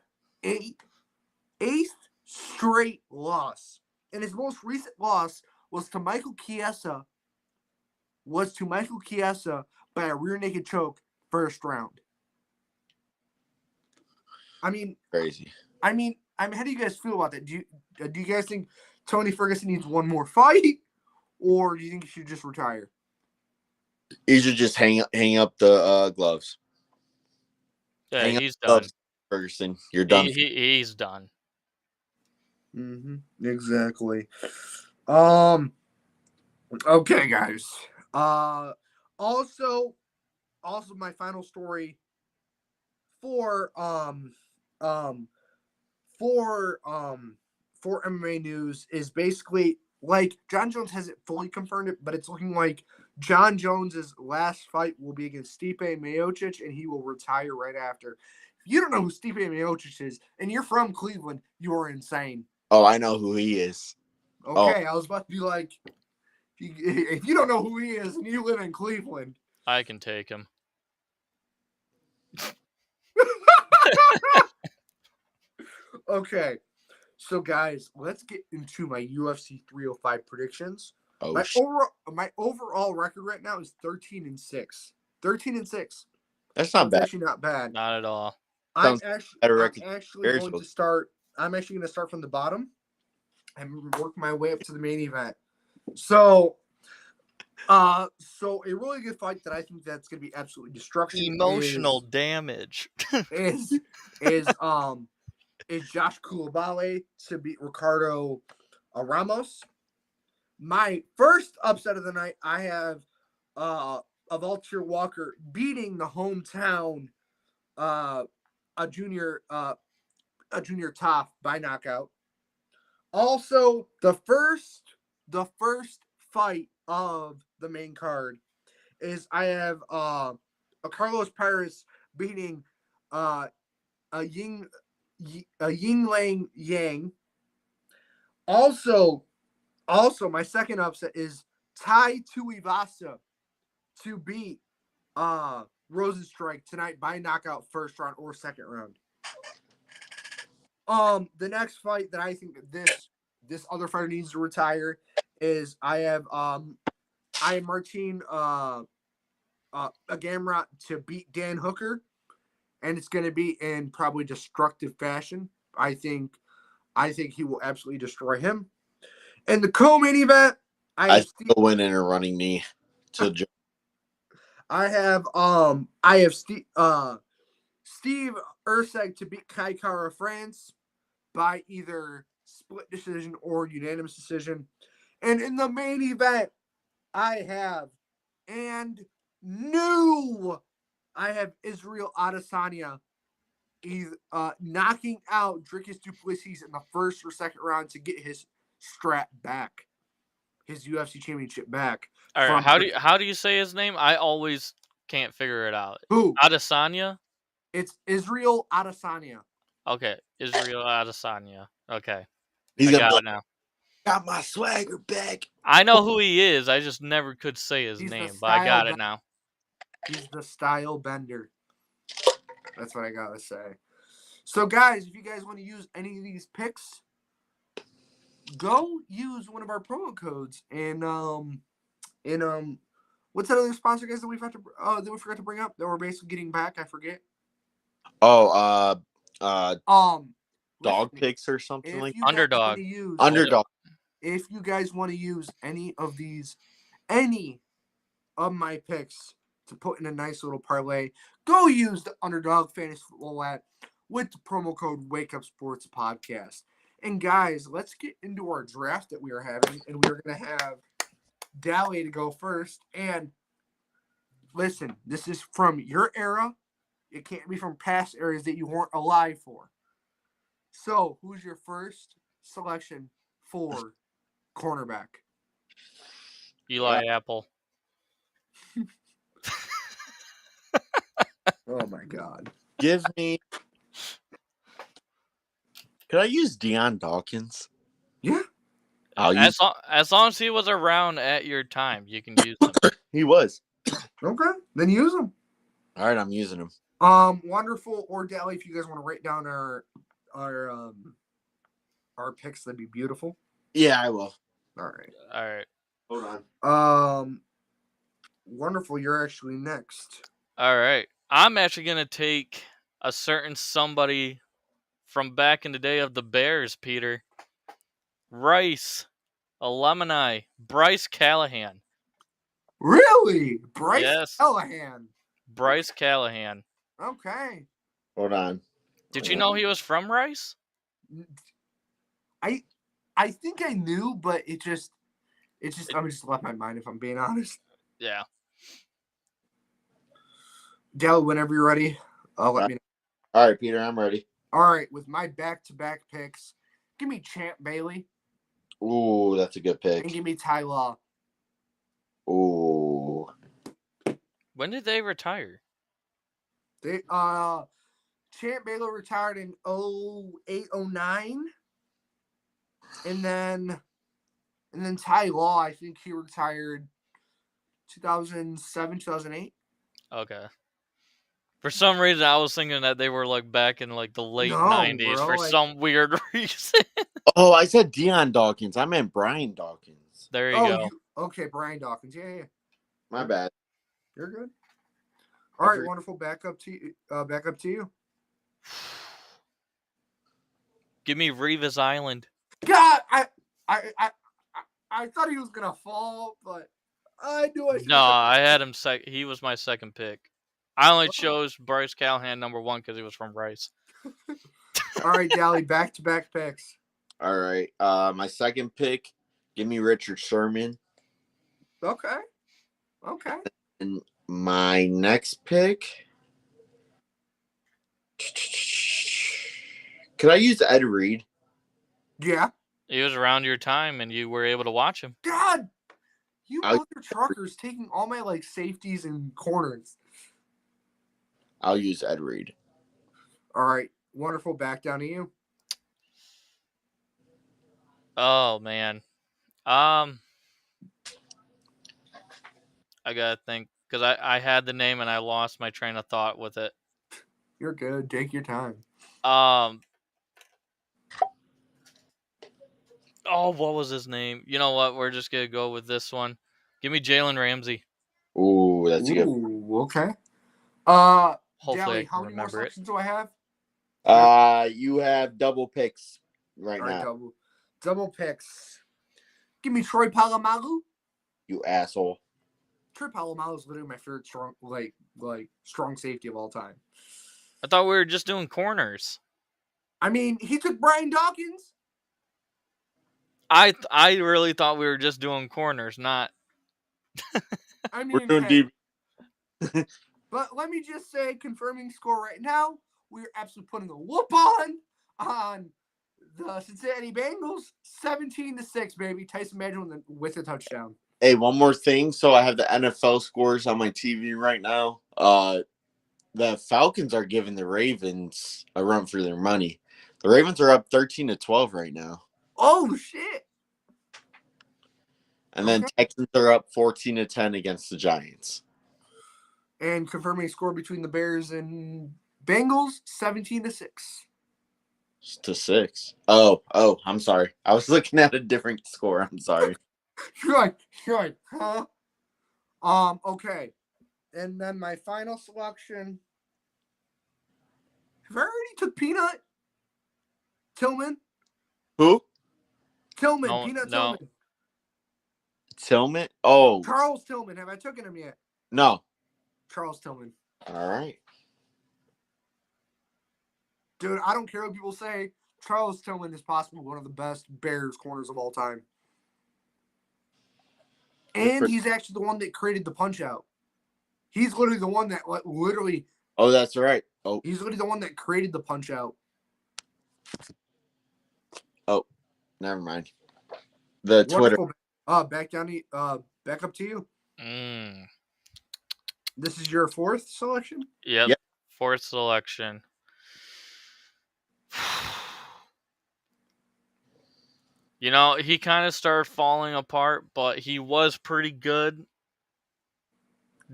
eighth straight loss. And his most recent loss was to Michael Chiesa by a rear naked choke first round. I mean, crazy. I mean, how do you guys feel about that? Do you guys think Tony Ferguson needs one more fight, or do you think he should just retire? He should just hang up the gloves. Yeah, he's done. Ferguson, you're done. He's done. Mm-hmm. Exactly. Okay, guys. Also, my final story for MMA news is basically like John Jones hasn't fully confirmed it, but it's looking like John Jones's last fight will be against Stipe Miocic, and he will retire right after. If you don't know who Stipe Miocic is, and you're from Cleveland, you are insane. Oh, I know who he is. Okay, I was about to be like, if you don't know who he is and you live in Cleveland, I can take him. Okay, so guys, let's get into my UFC 305 predictions. My overall record right now is 13-6. 13-6. That's not bad. Actually, not bad. Not at all. I'm actually going to start. I'm actually going to start from the bottom and work my way up to the main event. So a really good fight that I think that's going to be absolutely destruction. Emotional damage. is Josh Coulibaly to beat Ricardo Ramos. My first upset of the night, I have Valter Walker beating the hometown a junior top by knockout. Also, the first fight of the main card is I have Carlos Perez beating a Yingling Yang. Also, my second upset is Tai Tuivasa to beat Rosenstrike tonight by knockout first round or second round. The next fight that I think this other fighter needs to retire is I have Martin Gamrot to beat Dan Hooker, and it's going to be in probably destructive fashion. I think he will absolutely destroy him. And the co-main event, I still win in a running knee to Joe. I have Steve Urseg to beat Kai Kara France by either split decision or unanimous decision. And in the main event, I have Israel Adesanya knocking out Dricus Duplessis in the first or second round to get his strap back, his UFC championship back. All right, how do you say his name? I always can't figure it out. Who? Adesanya? It's Israel Adesanya. Okay, Israel Adesanya. Okay, He's I gonna got be it like, now. got my swagger back. I know who he is. I just never could say his He's the name, but I style got it now. He's the style bender. That's what I gotta say. So, guys, if you guys want to use any of these picks, go use one of our promo codes. And what's that other sponsor, guys, that we forgot to bring up that we're basically getting back? I forget. Oh, dog Listen, picks or something if like you guys Underdog. want to use underdog. if you guys want to use any of my picks to put in a nice little parlay, go use the Underdog Fantasy Football app with the promo code Wakesports PODCAST. And guys, let's get into our draft that we are having, and we are going to have Dally to go first. And listen, this is from your era. It can't be from past eras that you weren't alive for. So, who's your first selection for cornerback? Eli Apple. Oh my God! Give me. Could I use Deion Dawkins? Yeah, I'll use. As long as he was around at your time, you can use him. He was. okay. Then use him. All right, I'm using him. Wonderful or Dally, if you guys want to write down our picks, that'd be beautiful. Yeah, I will. All right. All right. Hold on. Wonderful. You're actually next. All right. I'm actually gonna take a certain somebody from back in the day of the Bears, Peter. Rice, alumni, Bryce Callahan. Really, Bryce Yes. Callahan. Bryce Callahan. Okay. Hold on. Did you know he was from Rice? I think I knew, but it just I'm just left my mind, if I'm being honest. Yeah. Dally, whenever you're ready, let me know. All right, Peter, I'm ready. All right, with my back-to-back picks, give me Champ Bailey. Ooh, that's a good pick. And give me Ty Law. Ooh. When did they retire? They Champ Bailey retired in 08-09. And then Ty Law, I think he retired 2007, 2008. Okay. For some reason, I was thinking that they were like back in like the late 90s bro, for some weird reason. Oh, I said Deion Dawkins. I meant Brian Dawkins. There you go. Okay, Brian Dawkins. Yeah. My bad. You're good. All right, wonderful. Back up to you. Give me Revis Island. God, I thought he was gonna fall, but I knew I should. No, I had him he was my second pick. I only chose Bryce Callahan number 1 because he was from Rice. All right, Dally, back-to-back picks. All right. My second pick, give me Richard Sherman. Okay. And my next pick, could I use Ed Reed? Yeah. He was around your time, and you were able to watch him. God, you mother truckers taking all my like safeties and corners. I'll use Ed Reed. All right, wonderful. Back down to you. Oh man, I gotta think because I had the name and I lost my train of thought with it. You're good. Take your time. Oh, what was his name? You know what? We're just gonna go with this one. Give me Jalen Ramsey. Ooh, that's a good. Okay. Hopefully, Dally, how many more selections do I have? You have double picks right now. Double picks. Give me Troy Polamalu. You asshole. Troy Polamalu is literally my favorite strong safety of all time. I thought we were just doing corners. I mean, he took Brian Dawkins. I really thought we were just doing corners, not. I mean, we're doing deep. But let me just say, confirming score right now, we're absolutely putting a whoop on the Cincinnati Bengals, 17-6, baby. Tyson Badger with a touchdown. Hey, one more thing. So I have the NFL scores on my TV right now. the Falcons are giving the Ravens a run for their money. The Ravens are up 13-12 right now. Oh, shit. And then Texans are up 14-10 against the Giants. And confirming score between the Bears and Bengals, 17-6. To 6. Oh, I'm sorry. I was looking at a different score. I'm sorry. You're like, huh? Okay. And then my final selection. Have I already took Peanut? Tillman? Who? Tillman, No, Peanut no. Tillman. Tillman? Oh. Charles Tillman. Have I taken him yet? No. Charles Tillman. All right. Dude, I don't care what people say. Charles Tillman is possibly one of the best Bears corners of all time. And he's actually the one that created the punch out. He's literally the one that literally. Oh, that's right. Oh. He's literally the one that created the punch out. Oh, never mind. The Wonderful. Twitter. Back up to you. Mm. This is your fourth selection? Yep. Yep. Fourth selection. You know, he kind of started falling apart, but he was pretty good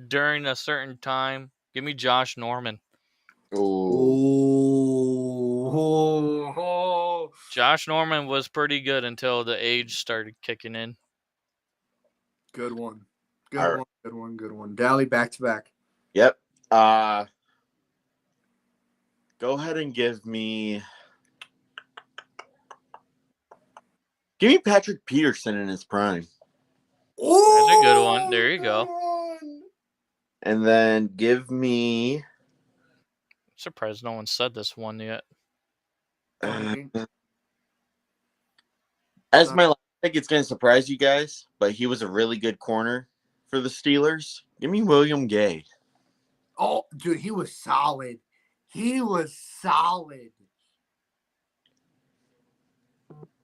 during a certain time. Give me Josh Norman. Oh. Josh Norman was pretty good until the age started kicking in. Good one. Good one. Dally back to back. Yep. Go ahead and give me Patrick Peterson in his prime. Oh, that's a good one. There you go. And then give me. I'm surprised no one said this one yet. As my last pick, it's going to surprise you guys, but he was a really good corner for the Steelers. Give me William Gay. Oh, dude, he was solid. All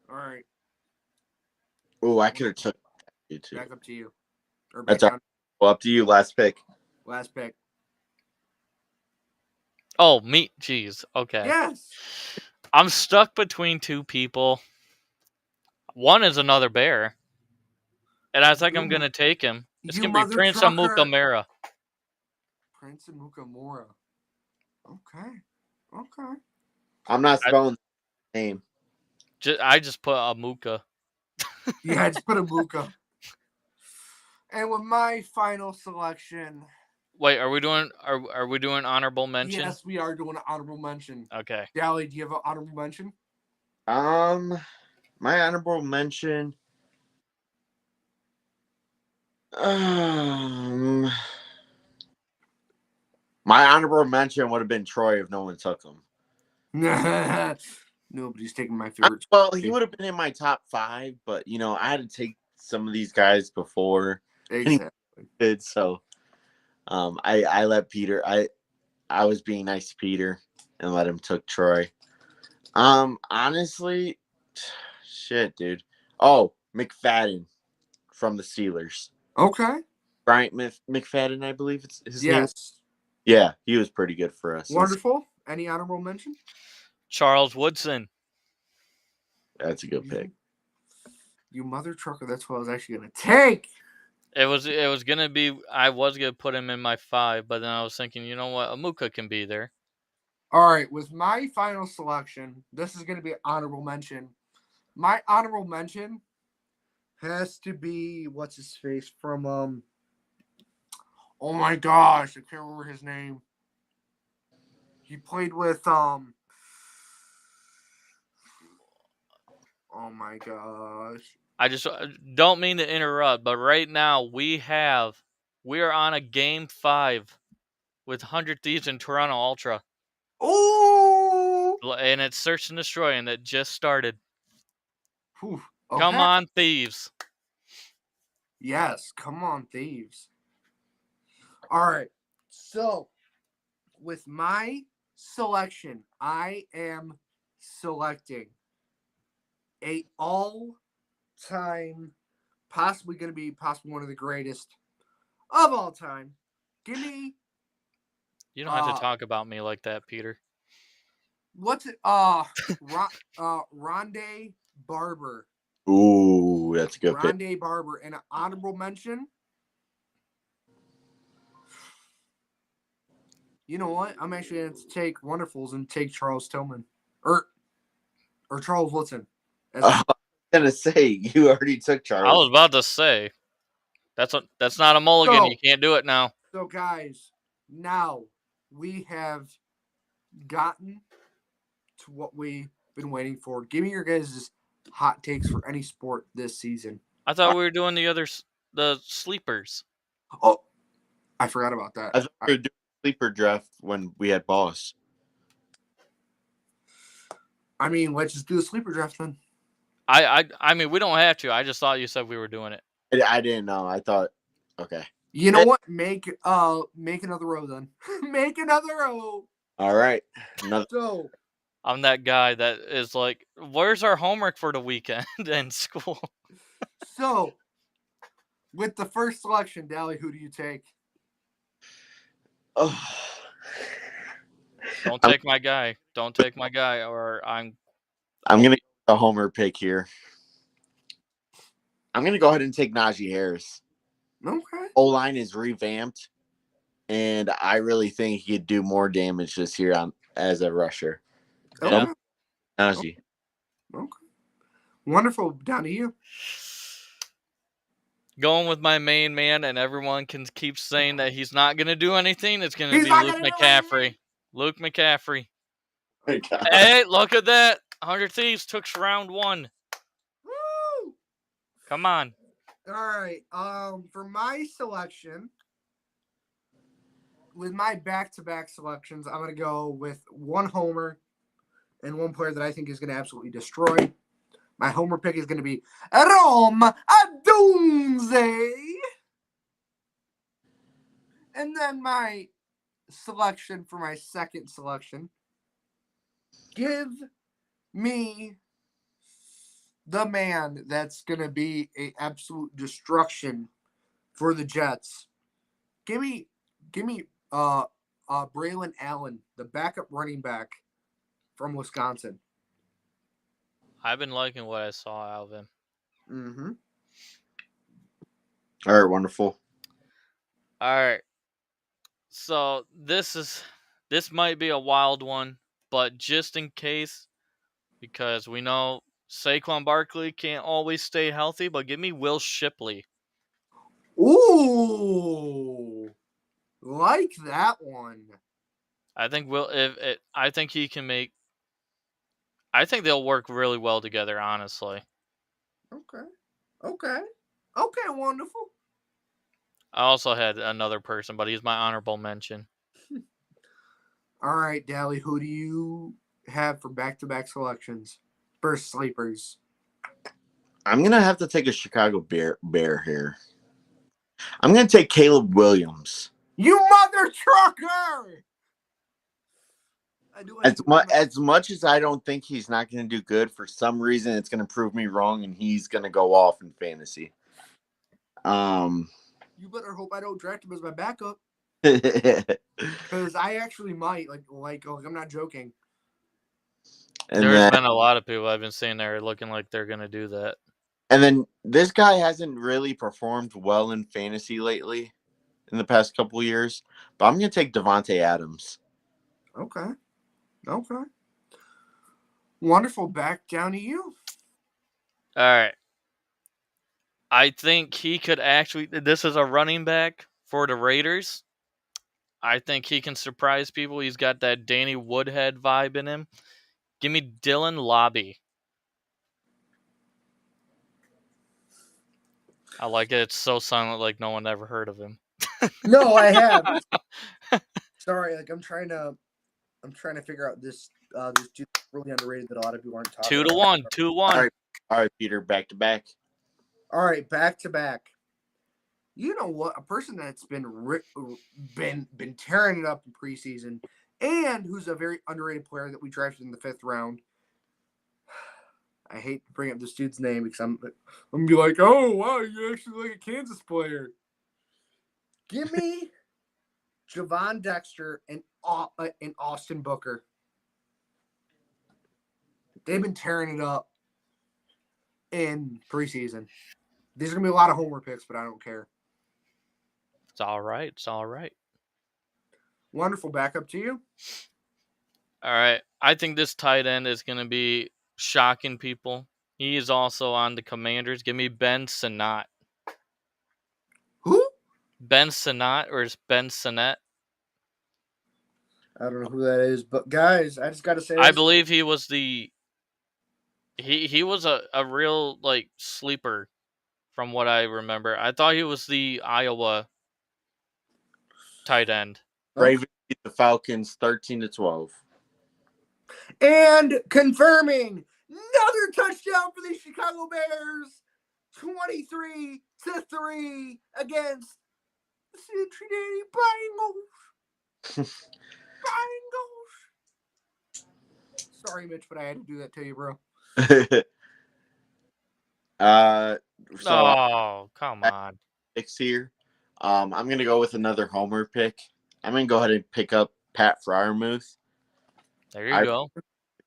right. Oh, I could have took you too. Back up to you. Or That's all right. Well, up to you. Last pick. Last pick. Oh, me. Jeez. Okay. Yes. I'm stuck between two people. One is another Bear. And I think I'm going to take him. It's going to be Prince Amukamara. Prince Amukamara. Okay. I'm not spelling the name. I just put Amuka. Yeah, I just put Amuka. And with my final selection. Wait, are we doing honorable mention? Yes, we are doing an honorable mention. Okay. Dally, do you have an honorable mention? My honorable mention. My honorable mention would have been Troy if no one took him. Nobody's taking my favorite. Well, he would have been in my top 5, but I had to take some of these guys before. Exactly. Did so. I let Peter. I was being nice to Peter and let him took Troy. Honestly, shit, dude. Oh, McFadden from the Steelers. Okay. Bryant McFadden, I believe it's his name. Yeah, he was pretty good for us. Wonderful. Any honorable mention? Charles Woodson. That's a good pick. You mother trucker. That's what I was actually going to take. It was going to be, I was going to put him in my 5, but then I was thinking, you know what, Amuka can be there. All right, with my final selection, this is going to be an honorable mention. My honorable mention has to be, what's his face, from, oh my gosh, I can't remember his name. He played with, oh my gosh. I just don't mean to interrupt, but right now we are on a game 5 with 100 Thieves and Toronto Ultra. Oh! And it's Search and Destroy, and it just started. Okay. Come on, Thieves. Yes, come on, Thieves. All right. So, with my selection, I am selecting a all-time, possibly going to be one of the greatest of all time. Give me You don't have to talk about me like that, Peter. What's it? Rondé Barber. Ooh, that's a good pick. Rondé Barber. And an honorable mention. You know what? I'm actually going to take Wonderfuls and take Charles Tillman. Or Charles Woodson. I was gonna say you already took Charles. I was about to say that's not a mulligan. You can't do it now. So guys, now we have gotten to what we've been waiting for. Give me your guys' hot takes for any sport this season. I thought we were doing the sleepers. Oh, I forgot about that. I thought we were doing sleeper draft when we had Boss. I mean, let's just do the sleeper draft then. I mean, we don't have to. I just thought you said we were doing it. I didn't know. I thought, okay. You know what? Make another row then. Make another row. All right. So I'm that guy that is like, where's our homework for the weekend in school? So, with the first selection, Dally, who do you take? Oh. Don't take my guy. Don't take my guy, or I'm gonna get the homer pick here. I'm gonna go ahead and take Najee Harris. Okay. O-line is revamped, and I really think he could do more damage this year as a rusher. Yeah. Okay. Najee. Okay. Wonderful. Down to you. Going with my main man, and everyone can keep saying that he's not going to do anything. It's going to be Luke McCaffrey. Luke McCaffrey. Oh my God. Hey, look at that. 100 Thieves took round 1. Woo! Come on. All right. For my selection, with my back-to-back selections, I'm going to go with one homer and one player that I think is going to absolutely destroy. My homer pick is going to be Rome Odunze. And then my selection for my second selection, give me the man that's going to be an absolute destruction for the Jets. Give me Braylon Allen, the backup running back from Wisconsin. I've been liking what I saw out of him. Mm-hmm. All right, wonderful. All right. So this might be a wild one, but just in case, because we know Saquon Barkley can't always stay healthy, but give me Will Shipley. Ooh, like that one. I think I think he can make. I think they'll work really well together, honestly. Okay, wonderful. I also had another person, but he's my honorable mention. All right, Dally, who do you have for back-to-back selections for sleepers? I'm going to have to take a Chicago Bear here. I'm going to take Caleb Williams. You mother trucker! As much as I don't think he's not going to do good, for some reason it's going to prove me wrong, and he's going to go off in fantasy. You better hope I don't draft him as my backup, because I actually might. Like I'm not joking. There's been a lot of people I've been seeing there looking like they're going to do that. And then this guy hasn't really performed well in fantasy lately in the past couple of years, but I'm going to take Devontae Adams. Okay. Wonderful. Back down to you. All right. I think he could actually. This is a running back for the Raiders. I think he can surprise people. He's got that Danny Woodhead vibe in him. Give me Dylan Lobby. I like it. It's so silent, like no one ever heard of him. No, I have. Sorry, I'm trying to figure out this dude really underrated that a lot of people aren't talking about. 2-1. All right, Peter, back to back. All right, back to back. You know what? A person that's been tearing it up in preseason, and who's a very underrated player that we drafted in the 5th round. I hate to bring up this dude's name because I'm gonna be like, oh wow, you actually like a Kansas player. Give me Javon Dexter, and Austin Booker. They've been tearing it up in preseason. These are going to be a lot of homer picks, but I don't care. It's all right. It's all right. Wonderful. Back up to you. All right. I think this tight end is going to be shocking people. He is also on the Commanders. Give me Ben Sinnott. Who? Ben Sinnott, or is Ben Sinnott? I don't know who that is, but guys, I just got to say I this. believe he was the he was a real like sleeper from what I remember. I thought he was the Iowa tight end. Ravens beat the Falcons 13-12. And confirming another touchdown for the Chicago Bears, 23-3 against the Cincinnati Bengals. Sorry, Mitch, but I had to do that to you, bro. Oh, come on. Picks here. I'm gonna go with another homer pick. I'm gonna go ahead and pick up Pat Freiermuth. There you go. If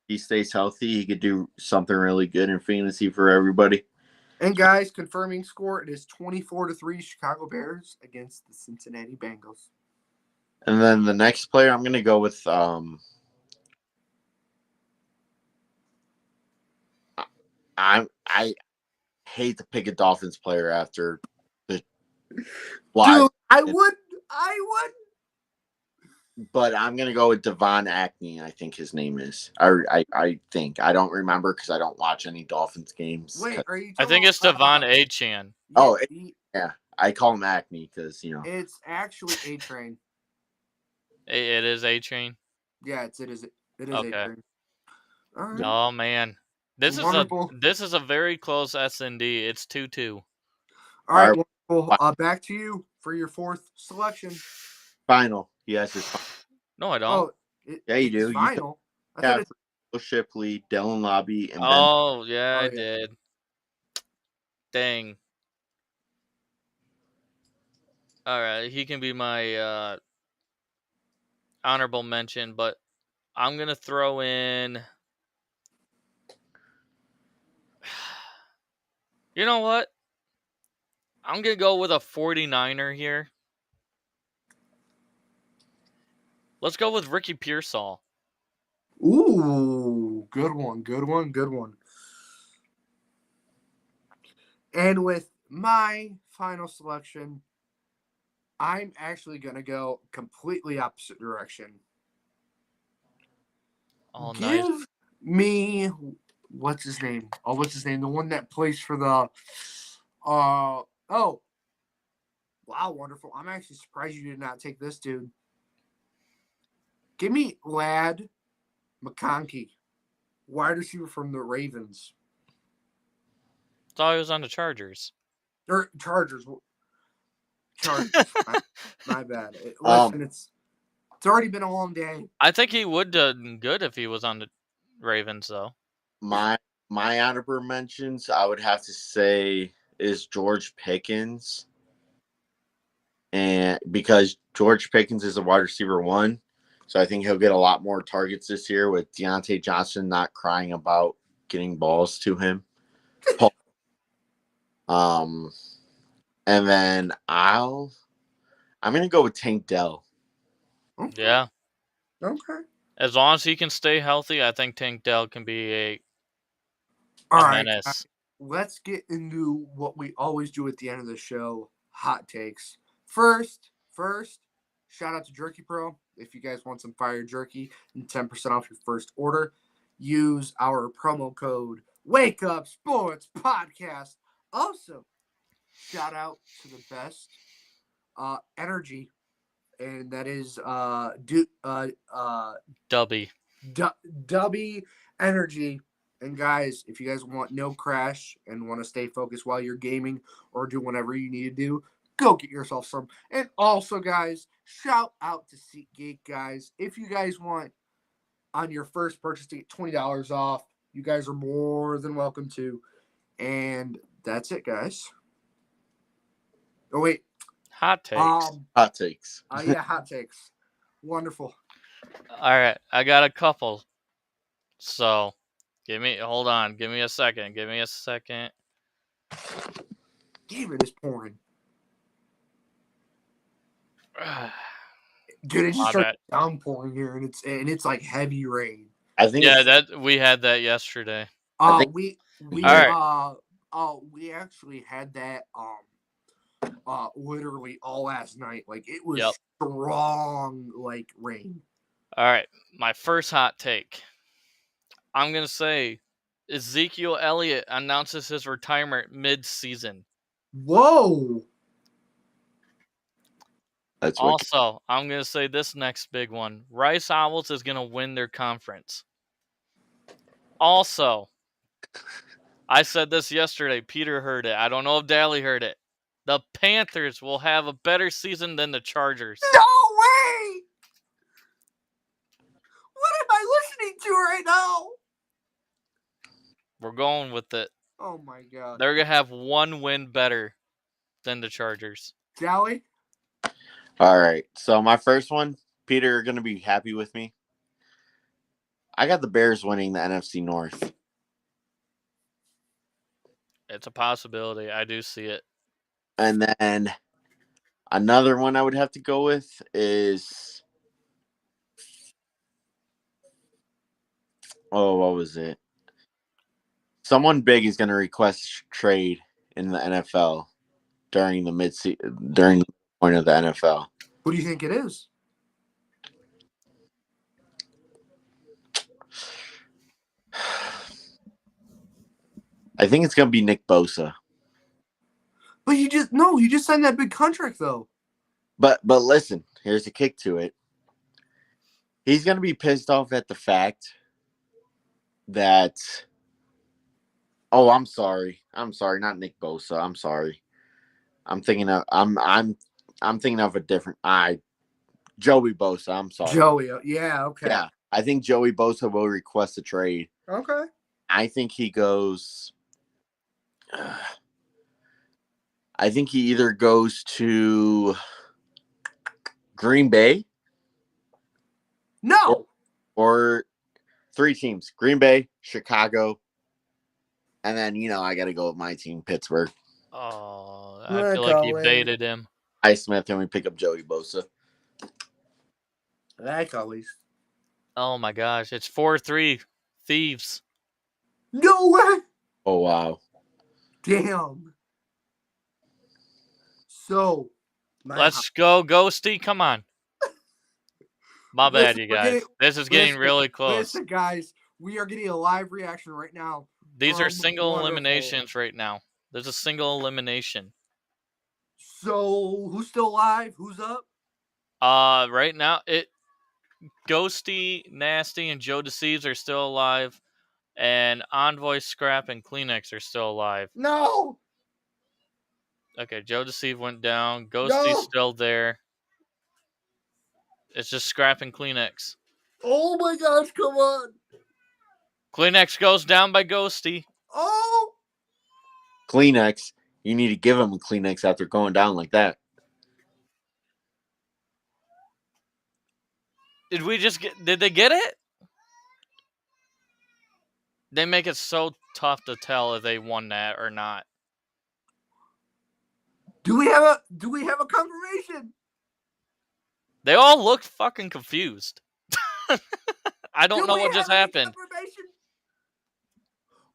he stays healthy, he could do something really good in fantasy for everybody. And guys, confirming score, it is 24-3 Chicago Bears against the Cincinnati Bengals. And then the next player, I'm gonna go with I hate to pick a Dolphins player after the live. Dude, I would. But I'm gonna go with Devon Acne. I think his name is. I think I don't remember because I don't watch any Dolphins games. Wait, are you? I think it's Devon A-Chan. Oh, yeah. I call him Acne because it's actually A-Train. It is A-Train. Yeah, it is Okay. A-Train. All right. Oh man, this Wonderful. is a very close S&D. It's 2-2. All right, wonderful. Back to you for your fourth selection. Final. Yes, it's final. No, I don't. Yeah, you do. Final. You have Shipley, Dylan Lobby, and Ben. Oh yeah, I did. Dang. All right, he can be my honorable mention, but I'm gonna throw in. You know what? I'm gonna go with a 49er here. Let's go with Ricky Pearsall. Ooh, good one. And with my final selection, I'm actually going to go completely opposite direction. Oh, Give nice. me, what's his name? The one that plays for the, wow, wonderful. I'm actually surprised you did not take this dude. Give me Ladd McConkey, wide receiver from the Ravens. Thought he was on the Chargers. Or Chargers. My bad. Listen, it's already been a long day. I think he would do good if he was on the Ravens, though. My honorable mentions, I would have to say, is George Pickens, and because George Pickens is a wide receiver 1, so I think he'll get a lot more targets this year with Deontay Johnson not crying about getting balls to him. And then I'm gonna go with Tank Dell. Okay. Yeah. Okay. As long as he can stay healthy, I think Tank Dell can be a menace. Let's get into what we always do at the end of the show, hot takes. First, shout out to Jerky Pro. If you guys want some fire jerky and 10% off your first order, use our promo code Wakesports Podcast. Also, shout out to the best energy, and that is Dubby Energy. And guys, if you guys want no crash and want to stay focused while you're gaming or do whatever you need to do, go get yourself some. And also, guys, shout out to SeatGeek, guys. If you guys want on your first purchase to get $20 off, you guys are more than welcome to. And that's it, guys. Oh, wait. Hot takes. Hot takes. Yeah, hot takes. Wonderful. All right, I got a couple. So, hold on. Give me a second. David is pouring. Dude, it just My started bad. downpouring here, and it's like heavy rain. I think. Yeah, It's, that we had that yesterday. I think. We All right. we actually had that literally all last night. Like it was Yep. strong like rain. All right, my first hot take. I'm gonna say Ezekiel Elliott announces his retirement mid-season. Whoa! That's what. Also, I'm gonna say this next big one. Rice Owls is gonna win their conference. Also, I said this yesterday. Peter heard it. I don't know if Dally heard it. The Panthers will have a better season than the Chargers. No way! What am I listening to right now? We're going with it. Oh my god! They're gonna have one win better than the Chargers. Jolly? All right. So my first one, Peter, you're gonna be happy with me. I got the Bears winning the NFC North. It's a possibility. I do see it. And then another one I would have to go with is what was it? Someone big is going to request trade in the NFL during the point of the NFL. Who do you think it is? I think it's going to be Nick Bosa. But you just signed that big contract though. But listen, here's the kick to it. He's going to be pissed off at the fact that I'm sorry, not Nick Bosa. I'm sorry. I'm thinking of a different Joey Bosa. I'm sorry. Joey, yeah, okay. Yeah, I think Joey Bosa will request a trade. Okay. I think he goes. I think he either goes to Green Bay. No. Or 3 teams: Green Bay, Chicago, and then I got to go with my team, Pittsburgh. Oh, I feel like you baited him. Smith, and we pick up Joey Bosa. Like always. Oh my gosh, it's 4-3 Thieves. No way. Oh wow. Damn. So, Let's go, Ghosty. Come on. My bad, you guys. This is getting really close. Listen, guys, we are getting a live reaction right now. These are single eliminations right now. There's a single elimination. So, who's still alive? Who's up? Right now, Ghosty, Nasty, and Joe Deceives are still alive, and Envoy, Scrap, and Kleenex are still alive. No. Okay, Joe Deceive went down. Ghosty's still there. It's just Scrap and Kleenex. Oh my gosh, come on. Kleenex goes down by Ghosty. Oh. Kleenex. You need to give him a Kleenex after going down like that. Did they get it? They make it so tough to tell if they won that or not. Do we have a confirmation? They all look fucking confused. I don't know what just happened.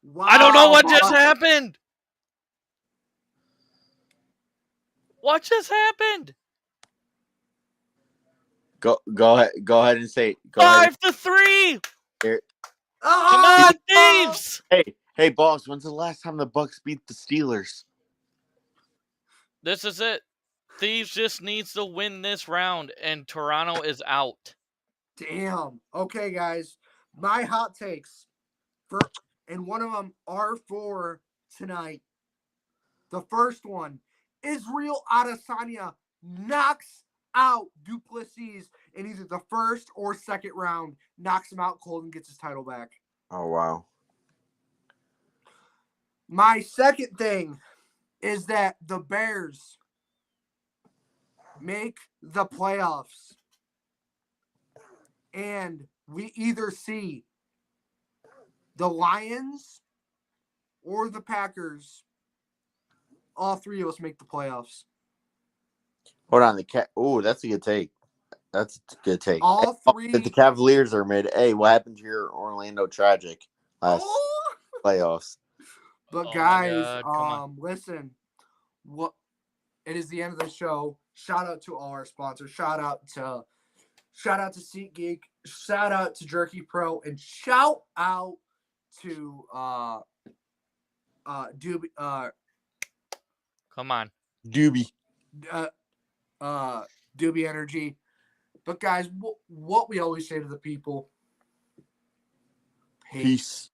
Wow. I don't know what just happened. What just happened? Go ahead and say it. 5-3. Here. Come on, Thieves! Hey, boss. When's the last time the Bucks beat the Steelers? This is it. Thieves just needs to win this round, and Toronto is out. Damn. Okay, guys. My hot takes and one of them are for tonight. The first one, Israel Adesanya knocks out Duplessis in either the first or second round, knocks him out cold and gets his title back. Oh, wow. My second thing is that the Bears make the playoffs and we either see the Lions or the Packers, all three of us make the playoffs. Hold on, the cat. Oh, that's a good take. That's a good take. All Hey, three. if the Cavaliers are mid, hey, what happened to your Orlando Tragic last playoffs? But Oh my guys, God, come on. listen, what it is the end of the show. Shout out to all our sponsors. Shout out to SeatGeek. Shout out to Jerky Pro, and shout out to Doobie Come on. Doobie. Doobie Energy. But guys, what we always say to the people: Peace.